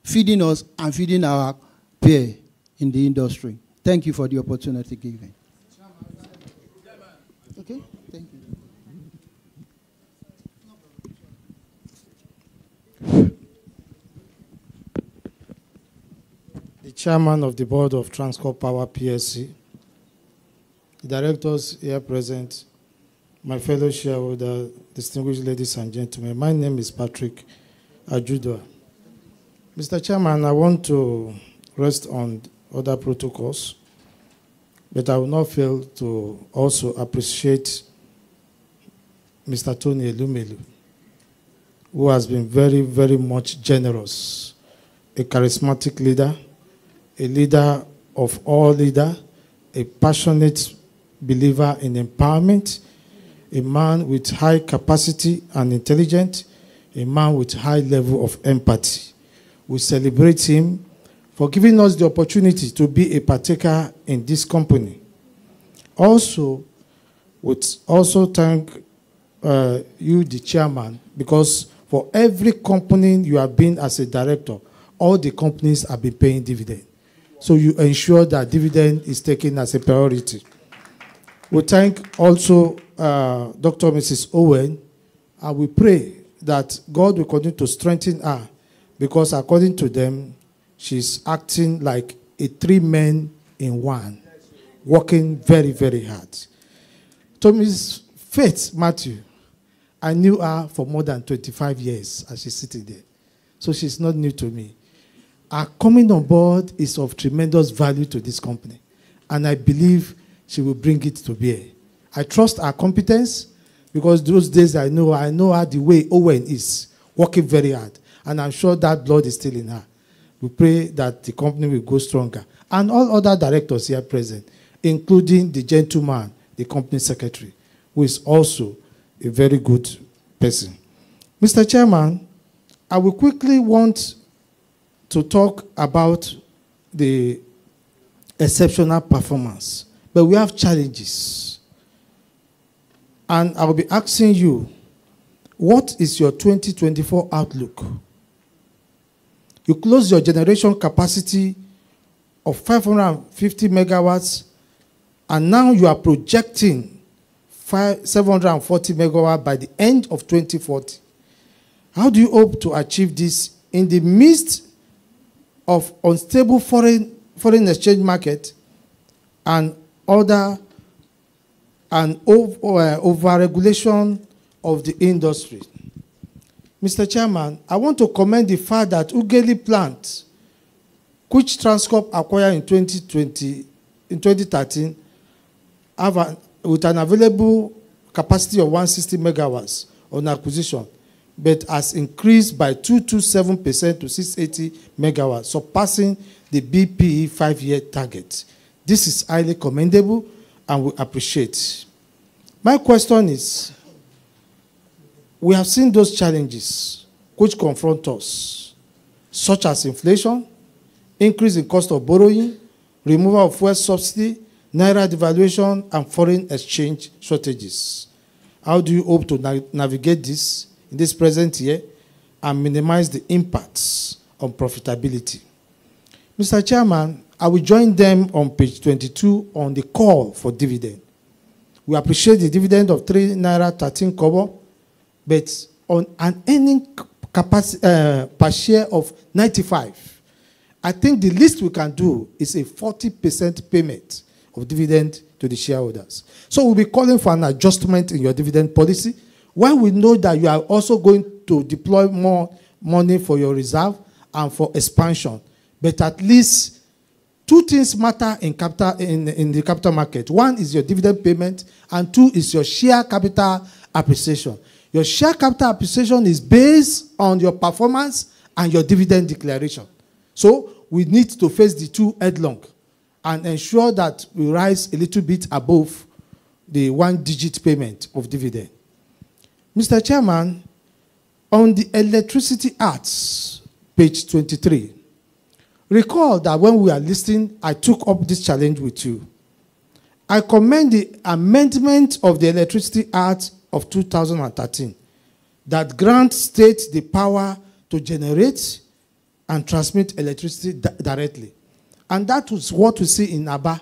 feeding us and feeding our peer in the industry? Thank you for the opportunity given. Okay, thank you. The chairman of the board of Transcorp Power PLC, the directors here present, my fellow shareholders, distinguished ladies and gentlemen, my name is Patrick Ajudua. Mr. Chairman, I want to rest on other protocols, but I will not fail to also appreciate Mr. Tony Elumelu, who has been very, very much generous, a charismatic leader, a leader of all leaders, a passionate believer in empowerment, a man with high capacity and intelligence, a man with high level of empathy. We celebrate him for giving us the opportunity to be a partaker in this company. Also, would also thank you, the chairman, because for every company you have been as a director, all the companies have been paying dividend. So you ensure that dividend is taken as a priority. We thank also Dr. Mrs. Owen, and we pray that God will continue to strengthen her, because according to them, she's acting like a 3 men in 1, working very, very hard. To Ms. Faith Matthew, I knew her for more than 25 years as she's sitting there. So she's not new to me. Her coming on board is of tremendous value to this company, and I believe she will bring it to bear. I trust her competence, because those days I know her the way Owen is, working very hard, and I'm sure that blood is still in her. We pray that the company will go stronger. And all other directors here present, including the gentleman, the company secretary, who is also a very good person. Mr. Chairman, I will quickly want to talk about the exceptional performance, but we have challenges. And I'll be asking you, What is your 2024 outlook? You close your generation capacity of 550 megawatts, and now you are projecting 740 megawatts by the end of 2040. How do you hope to achieve this in the midst of unstable foreign exchange market and over-regulation of the industry? Mr. Chairman, I want to commend the fact that Ughelli plant, which Transcorp acquired in 2013, with an available capacity of 160 megawatts on acquisition, but has increased by 227% to 680 megawatts, surpassing the BPE 5-year target. This is highly commendable and we appreciate. My question is, we have seen those challenges which confront us, such as inflation, increase in cost of borrowing, removal of fuel subsidy, naira devaluation, and foreign exchange shortages. How do you hope to navigate this in this present year and minimize the impacts on profitability? Mr. Chairman, I will join them on page 22 on the call for dividend. We appreciate the dividend of 3 naira 13 kobo, but on an earning capacity per share of 95, I think the least we can do is a 40% payment of dividend to the shareholders. So we'll be calling for an adjustment in your dividend policy, while we know that you are also going to deploy more money for your reserve and for expansion. But at least two things matter in the capital market. One is your dividend payment, and two is your share capital appreciation. Your share capital appreciation is based on your performance and your dividend declaration. So we need to face the two headlong and ensure that we rise a little bit above the one-digit payment of dividend. Mr. Chairman, on the Electricity Acts, page 23, recall that when we are listening, I took up this challenge with you. I commend the amendment of the Electricity Act of 2013 that grants states the power to generate and transmit electricity directly. And that was what we see in Aba,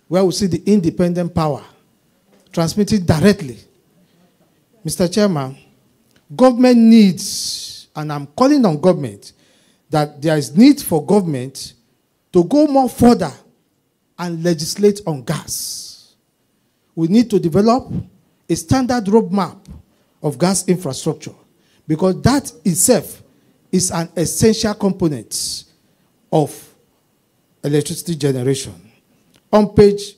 where we see the independent power transmitted directly. Mr. Chairman, government needs, and I'm calling on government, that there is need for government to go more further and legislate on gas. We need to develop a standard roadmap of gas infrastructure, because that itself is an essential component of electricity generation. On page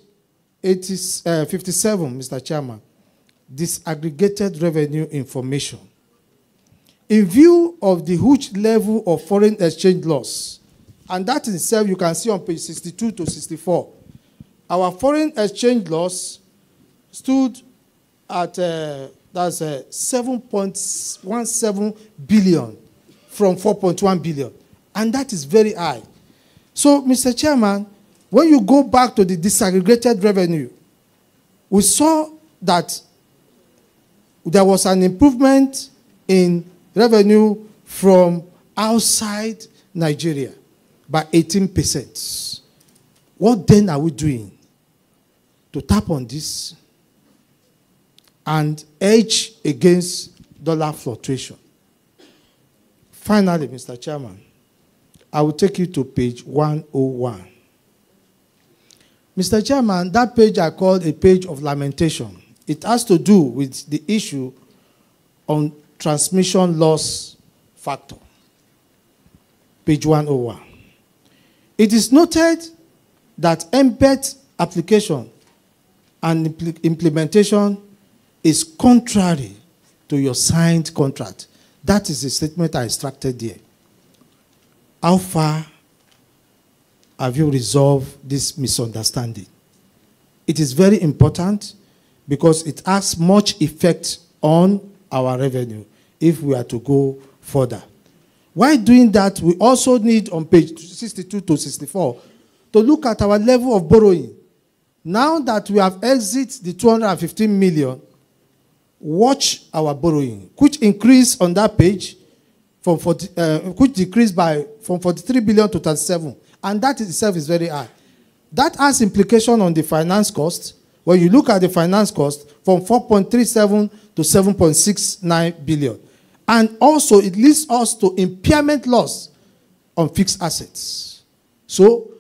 57, Mr. Chairman, disaggregated revenue information. In view of the huge level of foreign exchange loss, and that in itself you can see on page 62 to 64, our foreign exchange loss stood at that's 7.17 billion from 4.1 billion, and that is very high. So, Mr. Chairman, when you go back to the disaggregated revenue, we saw that there was an improvement in revenue from outside Nigeria by 18%. What then are we doing to tap on this and hedge against dollar fluctuation? Finally, Mr. Chairman, I will take you to page 101. Mr. Chairman, that page I called a page of lamentation. It has to do with the issue on transmission loss factor. Page 101. It is noted that embed application and implementation is contrary to your signed contract. That is the statement I extracted there. How far have you resolved this misunderstanding? It is very important because it has much effect on our revenue if we are to go further. While doing that, we also need on page 62 to 64 to look at our level of borrowing. Now that we have exited the 215 million, watch our borrowing, which increased on that page from which decreased from 43 billion to 37, and that itself is very high. That has implication on the finance cost. When you look at the finance cost, from 4.37 to 7.69 billion. And also, it leads us to impairment loss on fixed assets. So,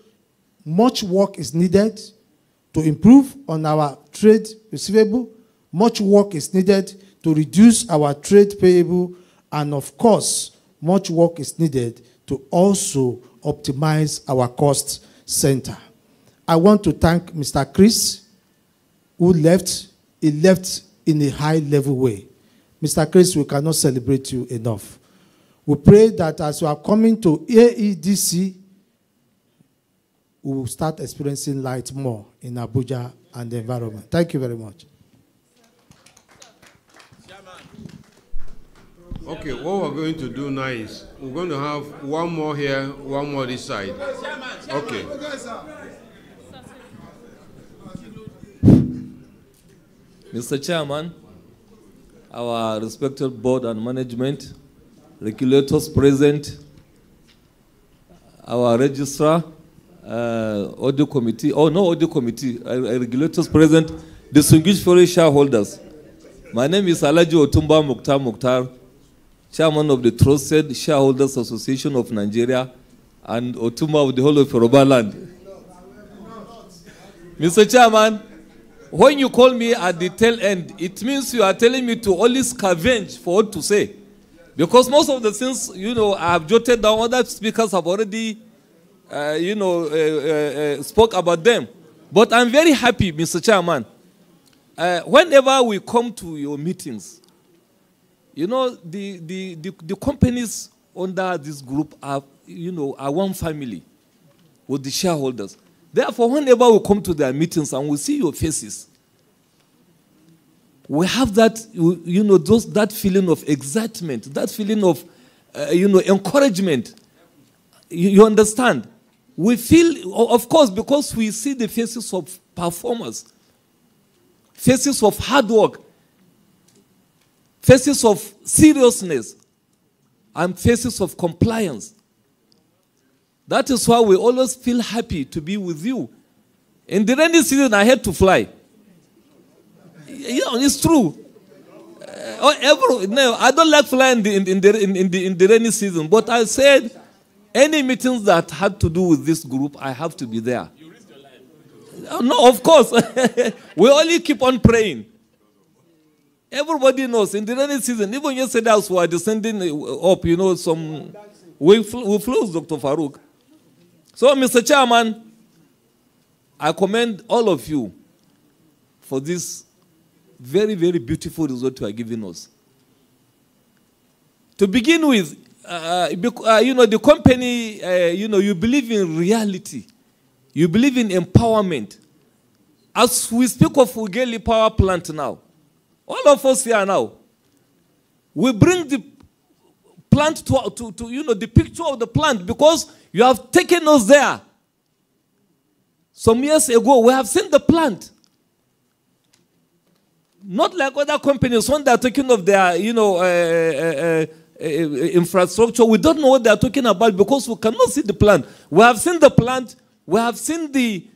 much work is needed to improve on our trade receivable. Much work is needed to reduce our trade payable. And of course, much work is needed to also optimize our cost center. I want to thank Mr. Chris, who left. He left in a high-level way. Mr. Chris, we cannot celebrate you enough. We pray that as you are coming to AEDC, we will start experiencing light more in Abuja and the environment. Thank you very much. Okay, what we're going to do now is we're going to have one more here, one more this side. Okay. Mr. Chairman, our respected board and management, regulators present, our registrar, audit committee, audit committee, regulators present, distinguished foreign shareholders. My name is Alaji Otumba Mukhtar, Chairman of the Trusted Shareholders Association of Nigeria and Otumba of the whole of Yoruba land. Mr. Chairman, when you call me at the tail end, it means you are telling me to only scavenge for what to say. Because most of the things, I have jotted down, other speakers have already, spoke about them. But I'm very happy, Mr. Chairman. Whenever we come to your meetings, the companies under this group are, are one family with the shareholders. Therefore, whenever we come to their meetings and we see your faces, we have that, that feeling of excitement, that feeling of, encouragement. You understand? We feel, of course, because we see the faces of performers, faces of hard work, faces of seriousness, and faces of compliance. That is why we always feel happy to be with you. In the rainy season, I had to fly. It's true. No, I don't like flying in the rainy season, but I said any meetings that had to do with this group, I have to be there. You risk your life. No, of course. We only keep on praying. Everybody knows in the rainy season, even yesterday as we were descending up, we flew with Dr. Farouk. So, Mr. Chairman, I commend all of you for this very, very beautiful result you are giving us. To begin with, the company, you believe in reality. You believe in empowerment. As we speak of Ugeli Power Plant now, all of us here now, we bring the plant to the picture of the plant because you have taken us there. Some years ago, we have seen the plant. Not like other companies, when they are talking of their, infrastructure, we don't know what they are talking about because we cannot see the plant. We have seen the plant. We have seen the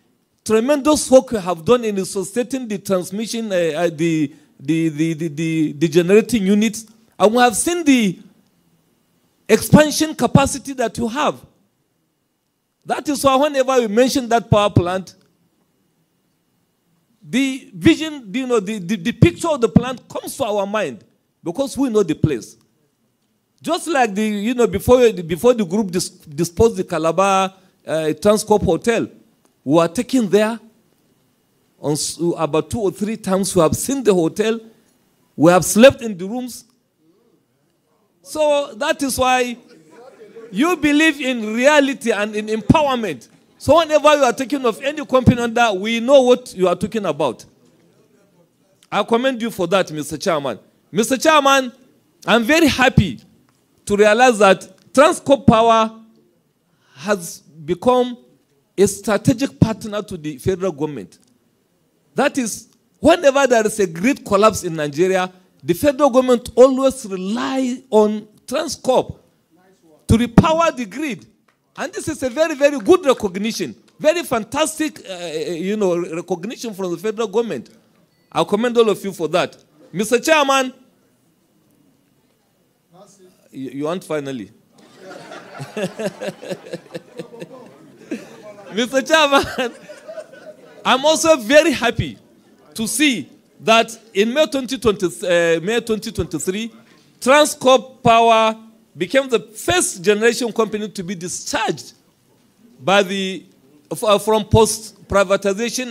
tremendous work we have done in sustaining the transmission, the generating units, and we have seen the expansion capacity that you have. That is why whenever we mention that power plant, the vision, the picture of the plant comes to our mind because we know the place. Just like before the group disposed the Calabar Transcorp Hotel, we were taken there on about 2 or 3 times. We have seen the hotel. We have slept in the rooms. So that is why you believe in reality and in empowerment. So whenever you are talking of any company on that, we know what you are talking about. I commend you for that, Mr. Chairman. Mr. Chairman, I'm very happy to realize that Transcorp Power has become a strategic partner to the federal government. That is, whenever there is a great collapse in Nigeria, the federal government always rely on Transcorp to repower the grid. And this is a very, very good recognition. Very fantastic, recognition from the federal government. I commend all of you for that. Mr. Chairman, you want finally? Mr. Chairman, I'm also very happy to see that in May 2023, Transcorp Power became the first generation company to be discharged from post-privatization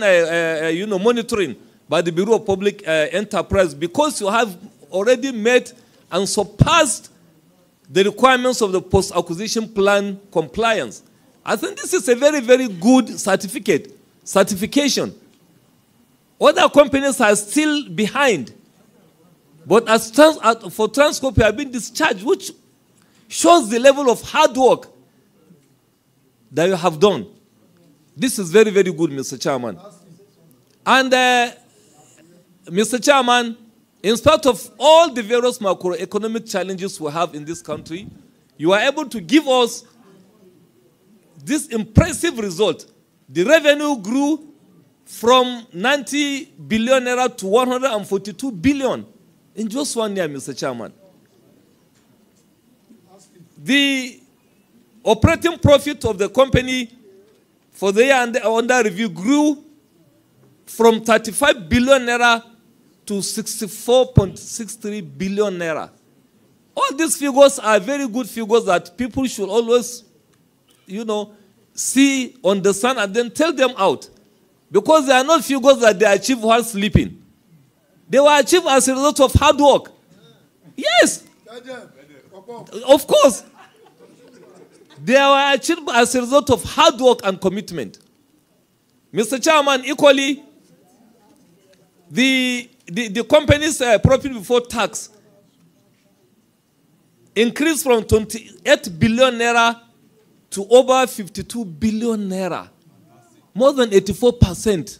monitoring by the Bureau of Public Enterprise, because you have already met and surpassed the requirements of the post-acquisition plan compliance. I think this is a very, very good certification. Other companies are still behind. But for Transcorp, you have been discharged, which shows the level of hard work that you have done. This is very, very good, Mr. Chairman. And Mr. Chairman, in spite of all the various macroeconomic challenges we have in this country, you are able to give us this impressive result. The revenue grew from 90 billion naira to 142 billion in just 1 year, Mr. Chairman. The operating profit of the company for the year under review grew from 35 billion naira to 64.63 billion naira. All these figures are very good figures that people should always, see, understand, and then tell them out. Because they are not figures that they achieve while sleeping. They were achieved as a result of hard work. Yes. Of course. They were achieved as a result of hard work and commitment. Mr. Chairman, equally, the company's profit before tax increased from 28 billion naira to over 52 billion naira. More than 84%.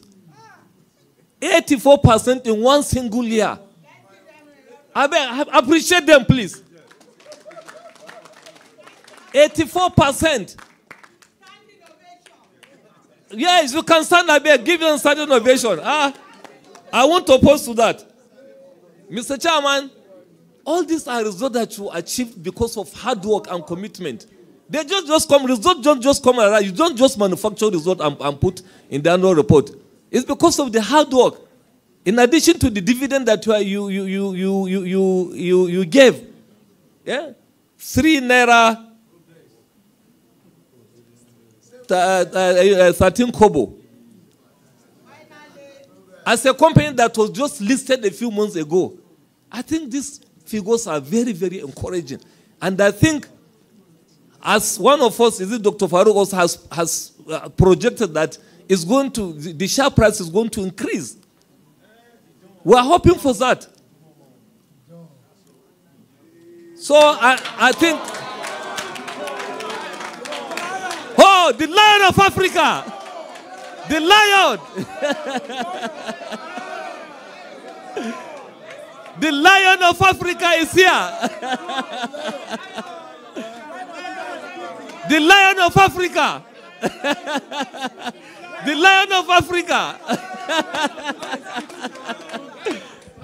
84% in one single year. I appreciate them, please. 84%. Yes, you can stand up here, give them standing ovation. I won't oppose to that. Mr. Chairman, all these are results that you achieved because of hard work and commitment. They just come, results don't just come around. You don't just manufacture results and put in the annual report. It's because of the hard work. In addition to the dividend that you gave, 3 naira 13 kobo. As a company that was just listed a few months ago, I think these figures are very, very encouraging. And I think, as one of us, Dr. Farouk also has projected that the share price is going to increase. We are hoping for that. So I think, the Lion of Africa, the lion, the Lion of Africa is here. The Lion of Africa. The Lion of Africa.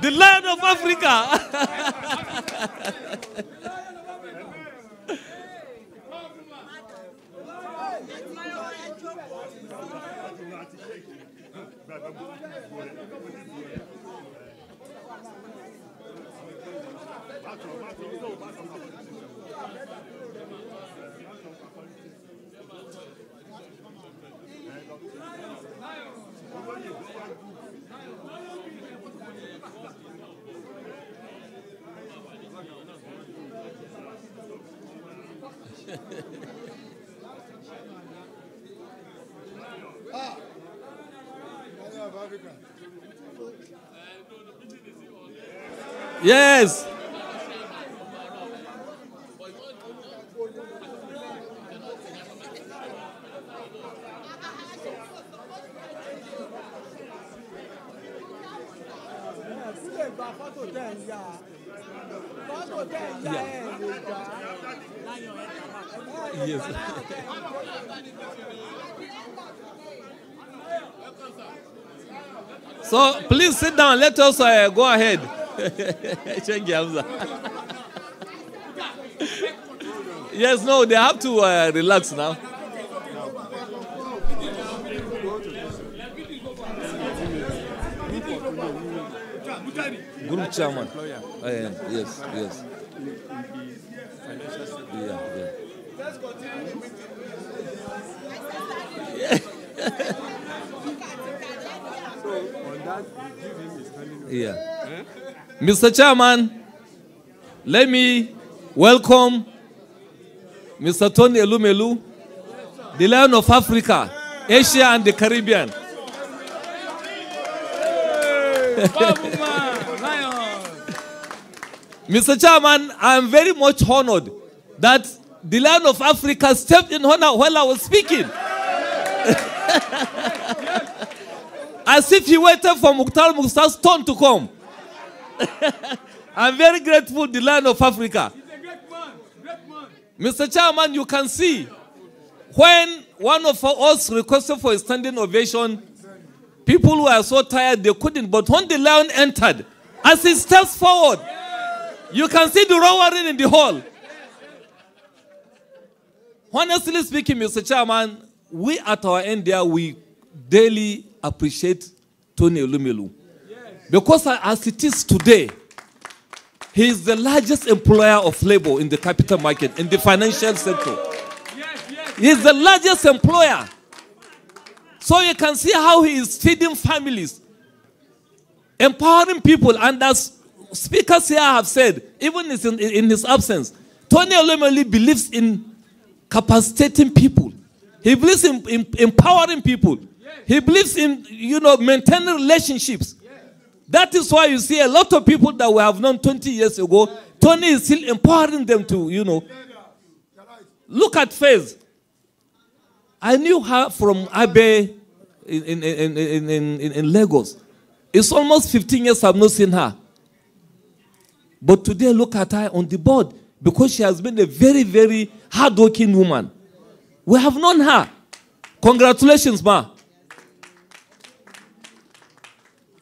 The Lion of Africa. Yes. Yes. So please sit down. Let us go ahead. Yes, no, they have to relax now. Group chairman. Yes, yes. Yeah. Yeah. Mr. Chairman, let me welcome Mr. Tony Elumelu, the Lion of Africa, Asia and the Caribbean. Mr. Chairman, I am very much honored that the Lion of Africa stepped in honor while I was speaking. As if he waited for Mukhtar Mukhtar's turn to come. I'm very grateful to the Lion of Africa. Mr. Chairman, you can see when one of us requested for a standing ovation, people were so tired they couldn't. But when the Lion entered, as he steps forward, you can see the roaring in the hall. Honestly speaking, Mr. Chairman, we at our end there, we daily appreciate Tony Elumelu. Because as it is today, he is the largest employer of labor in the capital market, in the financial sector. He is the largest employer. So you can see how he is feeding families, empowering people. And as speakers here have said, even in his absence, Tony Elumelu believes in capacitating people. He believes in empowering people. He believes in, maintaining relationships. That is why you see a lot of people that we have known 20 years ago, Tony is still empowering them to, Look at Fez. I knew her from Abe in Lagos. It's almost 15 years I've not seen her. But today, look at her on the board because she has been a very, very hardworking woman. We have known her. Congratulations, ma.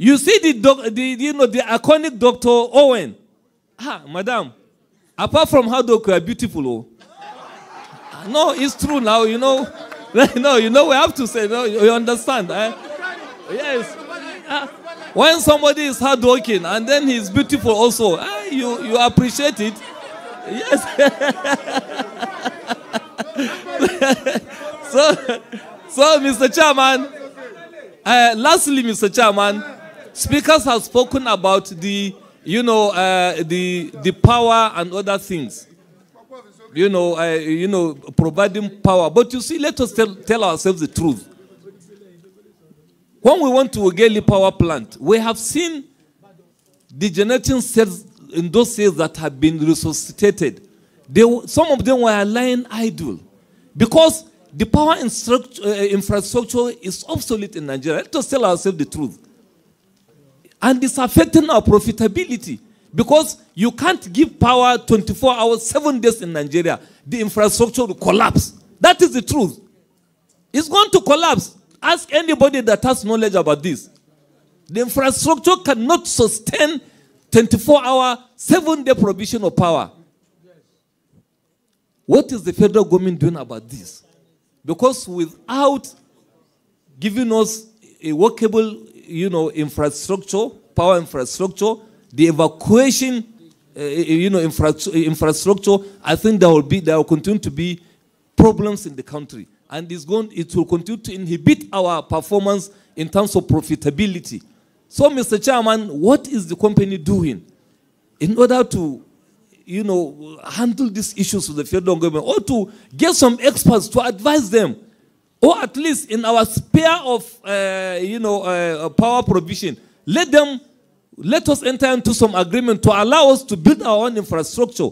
You see the iconic Dr. Owen. Madam, apart from how you are beautiful, no, it's true now, No, we have to say, no, you understand. Yes. When somebody is hardworking and then he's beautiful also, you appreciate it. Yes. So, Mr. Chairman, lastly, Mr. Chairman, speakers have spoken about the power and other things. Providing power. But you see, let us tell ourselves the truth. When we went to Ogeli power plant, we have seen the generating cells in those cells that have been resuscitated. Some of them were lying idle because the power infrastructure is obsolete in Nigeria. Let us tell ourselves the truth. And it's affecting our profitability because you can't give power 24 hours, 7 days in Nigeria. The infrastructure will collapse. That is the truth. It's going to collapse. Ask anybody that has knowledge about this. The infrastructure cannot sustain 24-hour, 7-day provision of power. What is the federal government doing about this? Because without giving us a workable, infrastructure, power infrastructure, the evacuation, infrastructure, I think there will continue to be problems in the country. And it will continue to inhibit our performance in terms of profitability. So, Mr. Chairman, what is the company doing in order to, handle these issues with the federal government, or to get some experts to advise them, or at least in our sphere of, power provision, let us enter into some agreement to allow us to build our own infrastructure,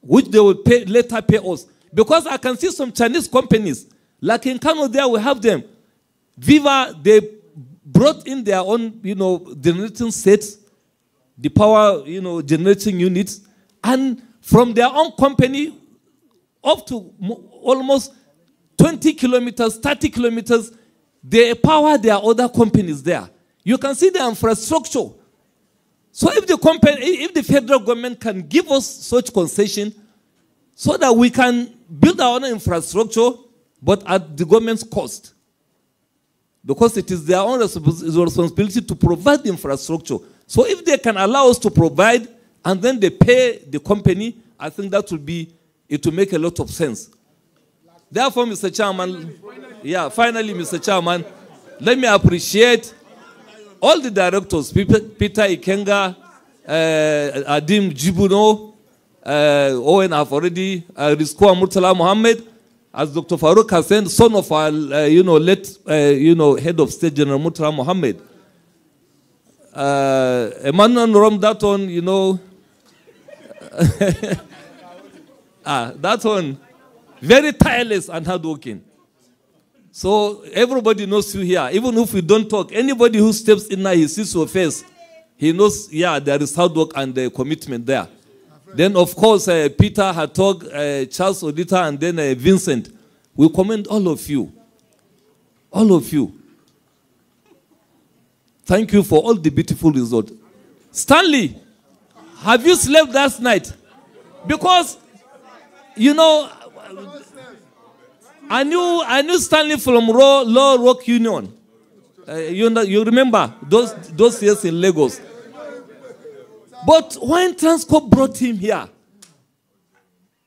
which they will later pay us. Because I can see some Chinese companies, like in Kano there we have them. Viva, they brought in their own, generating sets. the power, generating units, and from their own company up to almost 20 kilometers, 30 kilometers, they power their other companies there. You can see the infrastructure. So if the federal government can give us such concession so that we can build our own infrastructure, but at the government's cost, because it is their own responsibility to provide the infrastructure. So if they can allow us to provide and then they pay the company, I think that will make a lot of sense. Therefore, Mr. Chairman, finally, Mr. Chairman, let me appreciate all the directors, Peter Ikenga, Adim Jibuno, Owen have already, Rizkwa Murtala Mohammed, as Dr. Farouk has said, son of our, late, head of state, General Murtala Mohammed. Emmanuel Romdaton, that one, very tireless and hardworking. So everybody knows you here. Even if we don't talk, anybody who steps in now, he sees your face, he knows, there is hard work and commitment there. Then, of course, Peter Hartog, Charles Odita, and then Vincent. We commend all of you. All of you. Thank you for all the beautiful results. Stanley, have you slept last night? Because, I knew Stanley from Law Rock Union. You remember those years in Lagos. But when Transcorp brought him here,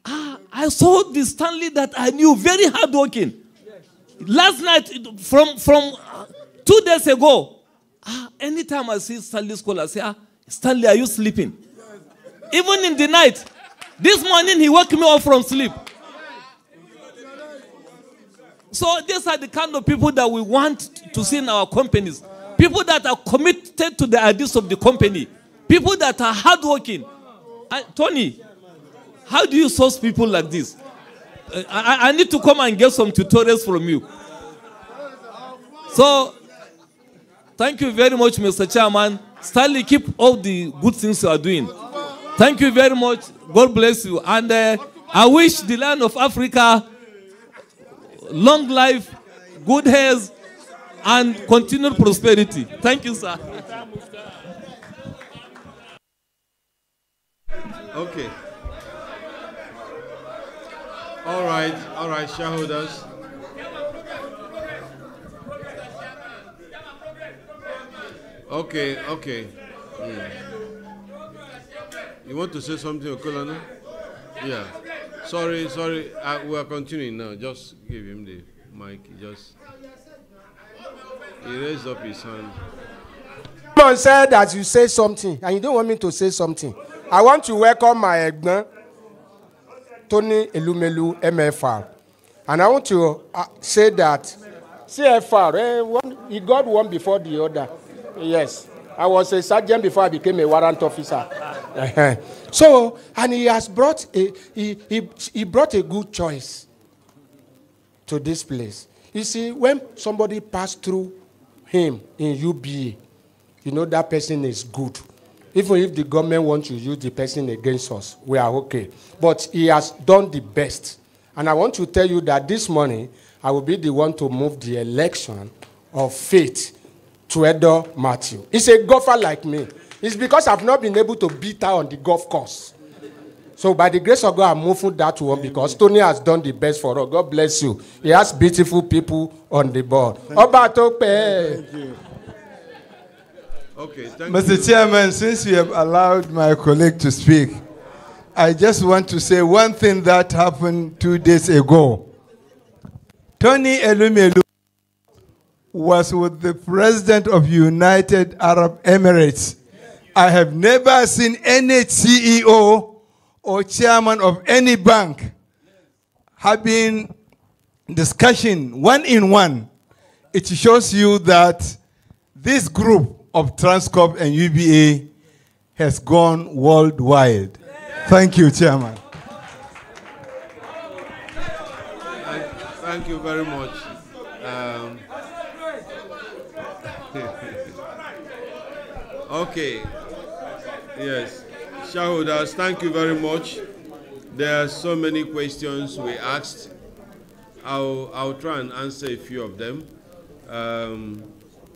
I saw the Stanley that I knew, very hardworking. Last night, from 2 days ago, anytime I see Stanley's call, I say, Stanley, are you sleeping? Even in the night. This morning, he woke me up from sleep. So these are the kind of people that we want to see in our companies. People that are committed to the ideas of the company. People that are hardworking. Tony, how do you source people like this? I need to come and get some tutorials from you. So, thank you very much, Mr. Chairman. Stanley, keep all the good things you are doing. Thank you very much. God bless you. And I wish the land of Africa long life, good health, and continued prosperity. Thank you, sir. Okay. All right, shareholders. Okay. You want to say something, Okolana? Yeah. Sorry. We are continuing now. Just give him the mic. He raised up his hand. Someone said that you say something, and you don't want me to say something. I want to welcome my Egban, Tony Elumelu, MFR. And I want to say that CFR, he got one before the other. Yes. I was a sergeant before I became a warrant officer. So, and he has brought he brought a good choice to this place. You see, when somebody passed through him in UBA, you know that person is good. Even if the government wants to use the person against us, we are okay. But he has done the best. And I want to tell you that this morning, I will be the one to move the election of Faith to Edo Matthew. He's a golfer like me. It's because I've not been able to beat her on the golf course. So by the grace of God, I'm moving that one because Tony has done the best for us. God bless you. He has beautiful people on the board. Thank you. Okay, thank Mr. you. Chairman, since you have allowed my colleague to speak, I just want to say one thing that happened 2 days ago. Tony Elumelu was with the President of United Arab Emirates. I have never seen any CEO or chairman of any bank having discussion one-on-one. It shows you that this group of Transcorp and UBA has gone worldwide. Thank you, Chairman. Thank you very much. Okay. Yes, shareholders, thank you very much. There are so many questions we asked. I'll try and answer a few of them.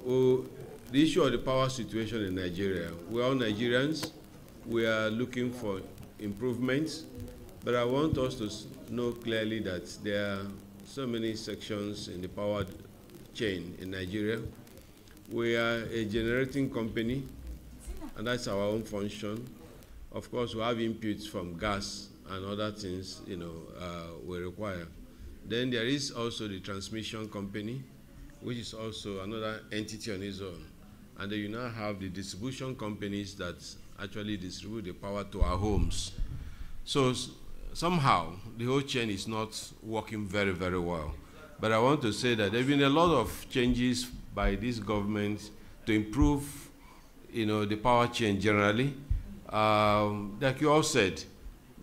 The issue of the power situation in Nigeria. We're all Nigerians. We are looking for improvements, but I want us to know clearly that there are so many sections in the power chain in Nigeria. We are a generating company, and that's our own function. Of course, we have inputs from gas and other things, we require. Then there is also the transmission company, which is also another entity on its own. And then you now have the distribution companies that actually distribute the power to our homes. So somehow, the whole chain is not working very, very well. But I want to say that there have been a lot of changes by this government to improve, the power chain generally. Like you all said,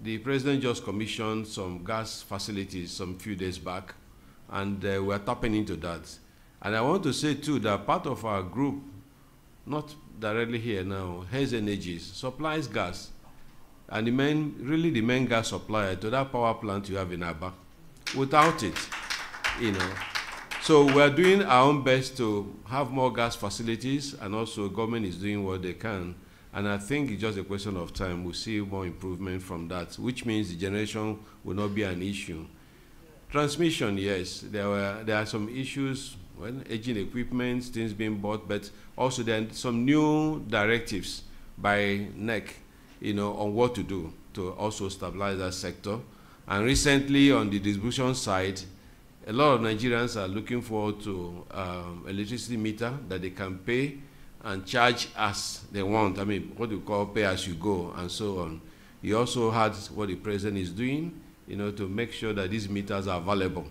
the president just commissioned some gas facilities some few days back, and we're tapping into that. And I want to say, too, that part of our group, not directly here now, Hayes Energies, supplies gas. And the main gas supplier to that power plant you have in Aba. Without it, So we're doing our own best to have more gas facilities, and also government is doing what they can. And I think it's just a question of time. We'll see more improvement from that, which means the generation will not be an issue. Transmission, yes, there are some issues, aging equipment, things being bought, but also there are some new directives by NEC, on what to do to also stabilize that sector. And recently on the distribution side, a lot of Nigerians are looking forward to electricity meter that they can pay and charge as they want. I mean, what we call pay as you go and so on. You also heard what the president is doing, to make sure that these meters are available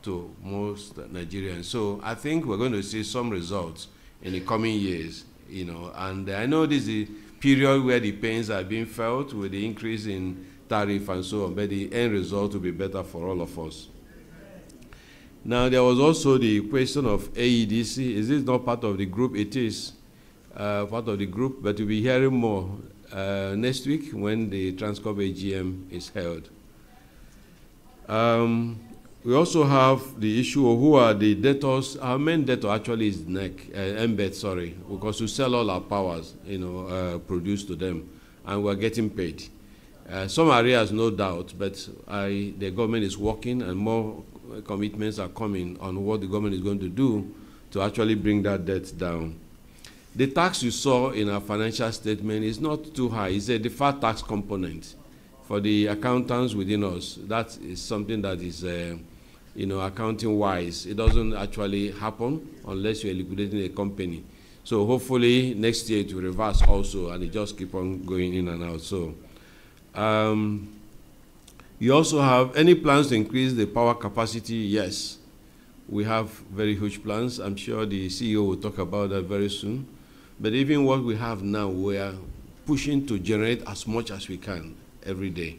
to most Nigerians. So I think we're going to see some results in the coming years, and I know this is the period where the pains are being felt with the increase in tariff and so on, but the end result will be better for all of us. Now, there was also the question of AEDC. Is this not part of the group? It is part of the group, but we'll be hearing more next week when the Transcorp AGM is held. We also have the issue of who are the debtors. Our main debtor actually is Embed, sorry, because we sell all our powers, produced to them, and we're getting paid. Some areas, no doubt, but the government is working, and more commitments are coming on what the government is going to do to actually bring that debt down. The tax you saw in our financial statement is not too high. It's a deferred tax component. For the accountants within us, that is something that is, accounting-wise. It doesn't actually happen unless you're liquidating a company. So hopefully next year it will reverse also, and it just keep on going in and out. So you also have any plans to increase the power capacity? Yes. We have very huge plans. I'm sure the CEO will talk about that very soon. But even what we have now, we are pushing to generate as much as we can every day.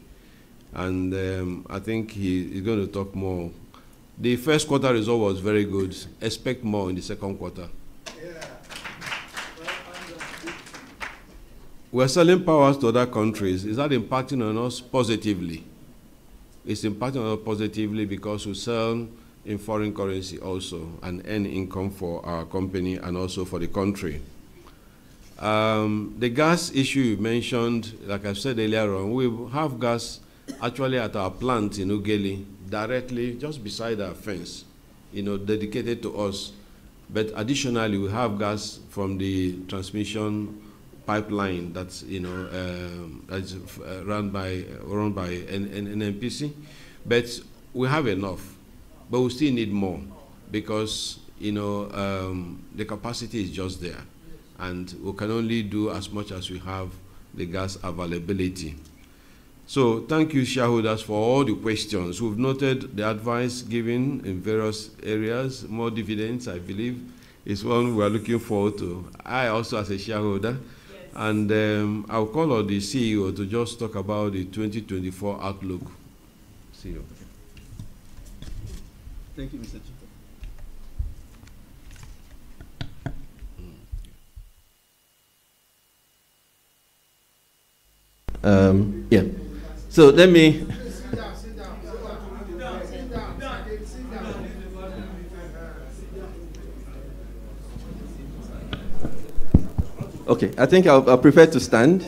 And I think he's going to talk more. The first quarter result was very good. Expect more in the second quarter. Yeah. We're selling powers to other countries. Is that impacting on us positively? It's impacting on us positively because we sell in foreign currency also and earn income for our company and also for the country. The gas issue you mentioned, like I said earlier on, we have gas actually at our plant in Ughelli, directly just beside our fence, dedicated to us. But additionally, we have gas from the transmission pipeline that's, that's run by NNPC. But we have enough, but we still need more because, the capacity is just there. And we can only do as much as we have the gas availability. So thank you, shareholders, for all the questions. We've noted the advice given in various areas. More dividends, I believe, is one we are looking forward to. I also, as a shareholder, yes. And I'll call on the CEO to just talk about the 2024 outlook. CEO. Thank you, Mr. Chief. Yeah. So let me. Okay, I think I'll prefer to stand.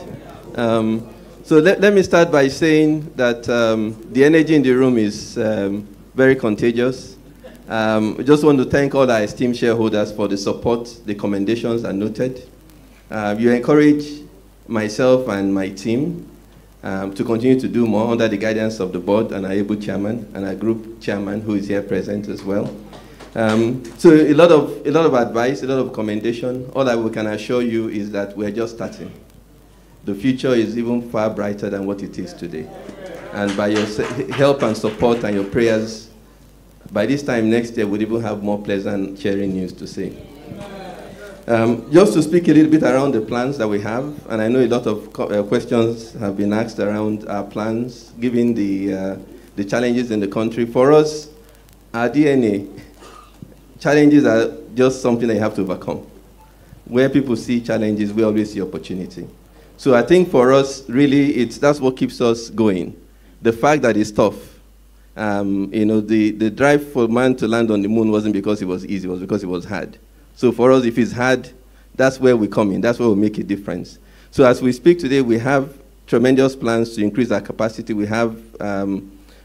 So let me start by saying that the energy in the room is very contagious. I just want to thank all our esteemed shareholders for the support. The commendations are noted. You encourage myself and my team to continue to do more under the guidance of the board and our able chairman and our group chairman, who is here present as well. So a lot of advice, a lot of commendation. All that we can assure you is that we're just starting. The future is even far brighter than what it is today. And by your help and support and your prayers, by this time next year, we'll even have more pleasant, cheering news to say. Just to speak a little bit around the plans that we have, and I know a lot of questions have been asked around our plans, given the challenges in the country. For us, our DNA, challenges are just something that you have to overcome. Where people see challenges, we always see opportunity. So I think for us, really, that's what keeps us going. The fact that it's tough. The drive for man to land on the moon wasn't because it was easy, it was because it was hard. So for us, if it's hard, that's where we come in. That's where we make a difference. So as we speak today, we have tremendous plans to increase our capacity. We have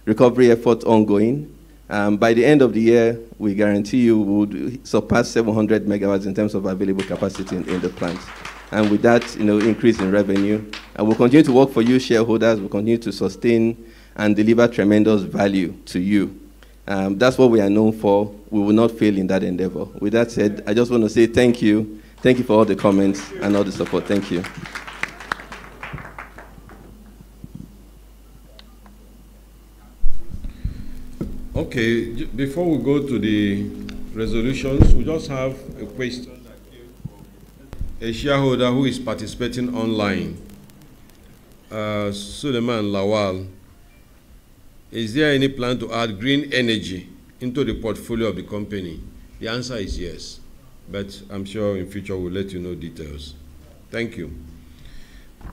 recovery efforts ongoing. By the end of the year, we guarantee you we would surpass 700 megawatts in terms of available capacity in the plants. And with that, increase in revenue. And we'll continue to work for you, shareholders. We'll continue to sustain and deliver tremendous value to you. That's what we are known for. We will not fail in that endeavor. With that said, I just want to say thank you. Thank you for all the comments and all the support. Thank you. Okay, before we go to the resolutions, we just have a question. A shareholder who is participating online, Suleiman Lawal, is there any plan to add green energy into the portfolio of the company? The answer is yes, but I'm sure in future we'll let you know details. Thank you.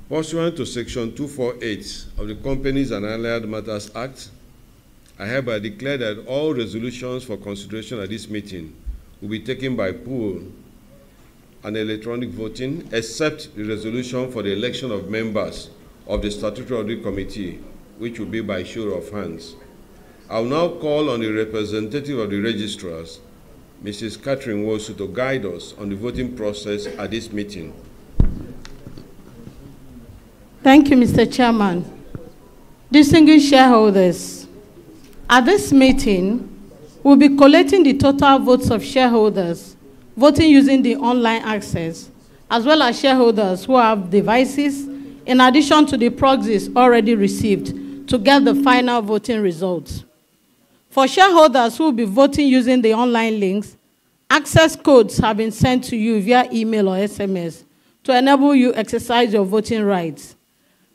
Pursuant to Section 248 of the Companies and Allied Matters Act, I hereby declare that all resolutions for consideration at this meeting will be taken by poll and electronic voting, except the resolution for the election of members of the Statutory Audit Committee, which will be by show of hands. I will now call on the representative of the registrars, Mrs. Catherine Wosu, to guide us on the voting process at this meeting. Thank you, Mr. Chairman. Distinguished shareholders, at this meeting, we'll be collating the total votes of shareholders voting using the online access, as well as shareholders who have devices, in addition to the proxies already received, to get the final voting results. For shareholders who will be voting using the online links, access codes have been sent to you via email or SMS to enable you exercise your voting rights.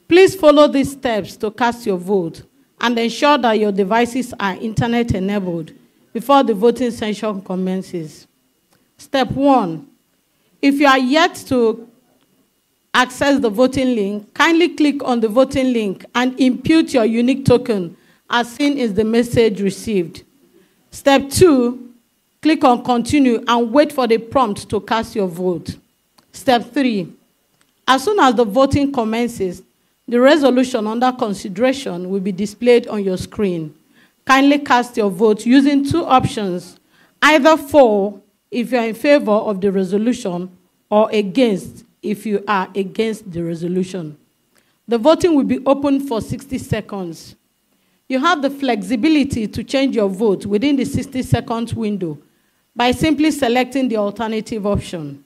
Please follow these steps to cast your vote and ensure that your devices are internet-enabled before the voting session commences. Step 1, if you are yet to access the voting link, kindly click on the voting link and input your unique token as seen is the message received. Step 2, click on continue and wait for the prompt to cast your vote. Step 3, as soon as the voting commences, the resolution under consideration will be displayed on your screen. Kindly cast your vote using two options, either for if you are in favor of the resolution or against if you are against the resolution. The voting will be open for 60 seconds. You have the flexibility to change your vote within the 60-second window by simply selecting the alternative option.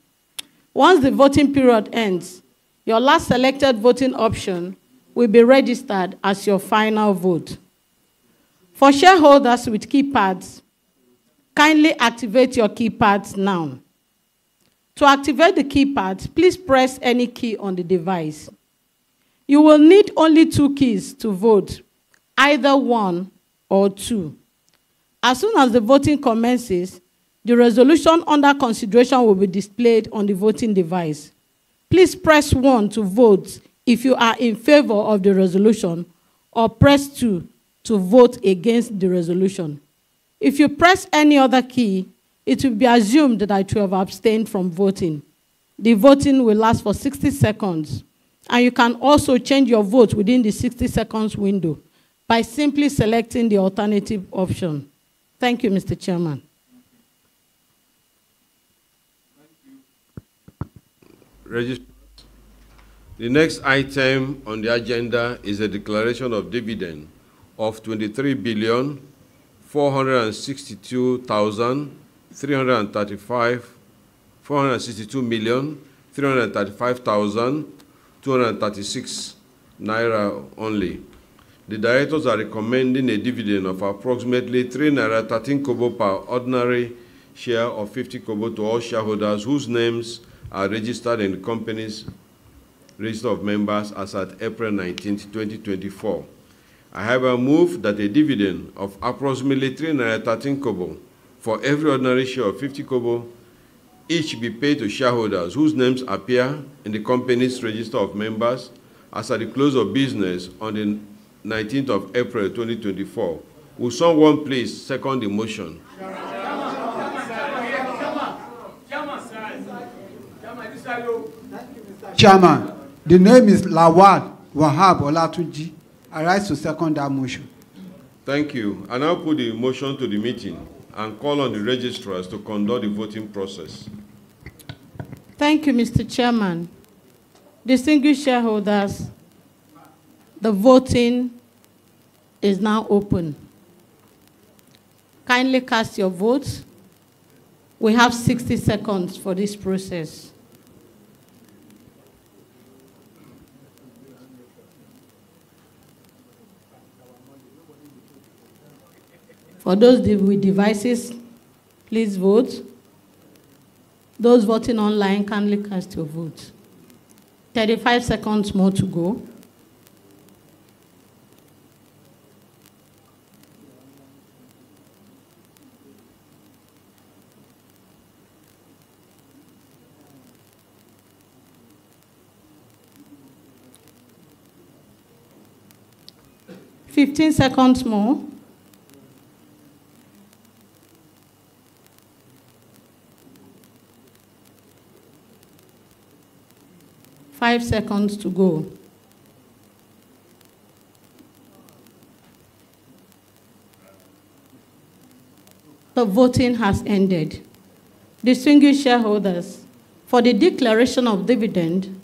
Once the voting period ends, your last selected voting option will be registered as your final vote. For shareholders with keypads, kindly activate your keypads now. To activate the keypad, please press any key on the device. You will need only 2 keys to vote, either 1 or 2. As soon as the voting commences, the resolution under consideration will be displayed on the voting device. Please press 1 to vote if you are in favor of the resolution, or press 2 to vote against the resolution. If you press any other key, it will be assumed that you have abstained from voting. The voting will last for 60 seconds, and you can also change your vote within the 60 seconds window by simply selecting the alternative option. Thank you, Mr. Chairman. The next item on the agenda is a declaration of dividend of 462,335,236 naira only. The directors are recommending a dividend of approximately 3 naira 13 kobo per ordinary share of 50 kobo to all shareholders whose names are registered in the company's register of members as at April 19, 2024. I have moved that a dividend of approximately 3 naira 13 kobo for every ordinary share of 50 kobo each be paid to shareholders whose names appear in the company's register of members as at the close of business on the 19th of April 2024. Will someone please second the motion? Chairman, the name is Lawal Wahab Olatunji. I rise to second that motion. Thank you. I now put the motion to the meeting and call on the registrars to conduct the voting process. Thank you, Mr. Chairman. Distinguished shareholders, the voting is now open. Kindly cast your votes. We have 60 seconds for this process. For those with devices, please vote. Those voting online, kindly cast your vote. 35 seconds more to go. Fifteen seconds more. Five seconds to go. The voting has ended. Distinguished shareholders, for the declaration of dividend,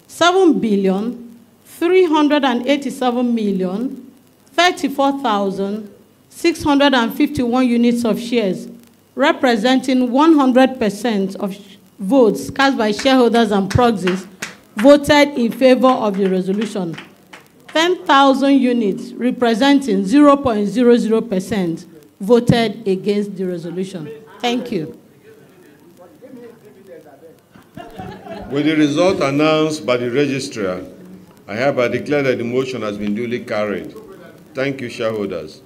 7,387,034,651 units of shares, representing 100% of votes cast by shareholders and proxies, voted in favor of the resolution. 10,000 units, representing 0.00%, voted against the resolution. Thank you. With the result announced by the registrar, I hereby declare that the motion has been duly carried. Thank you, shareholders.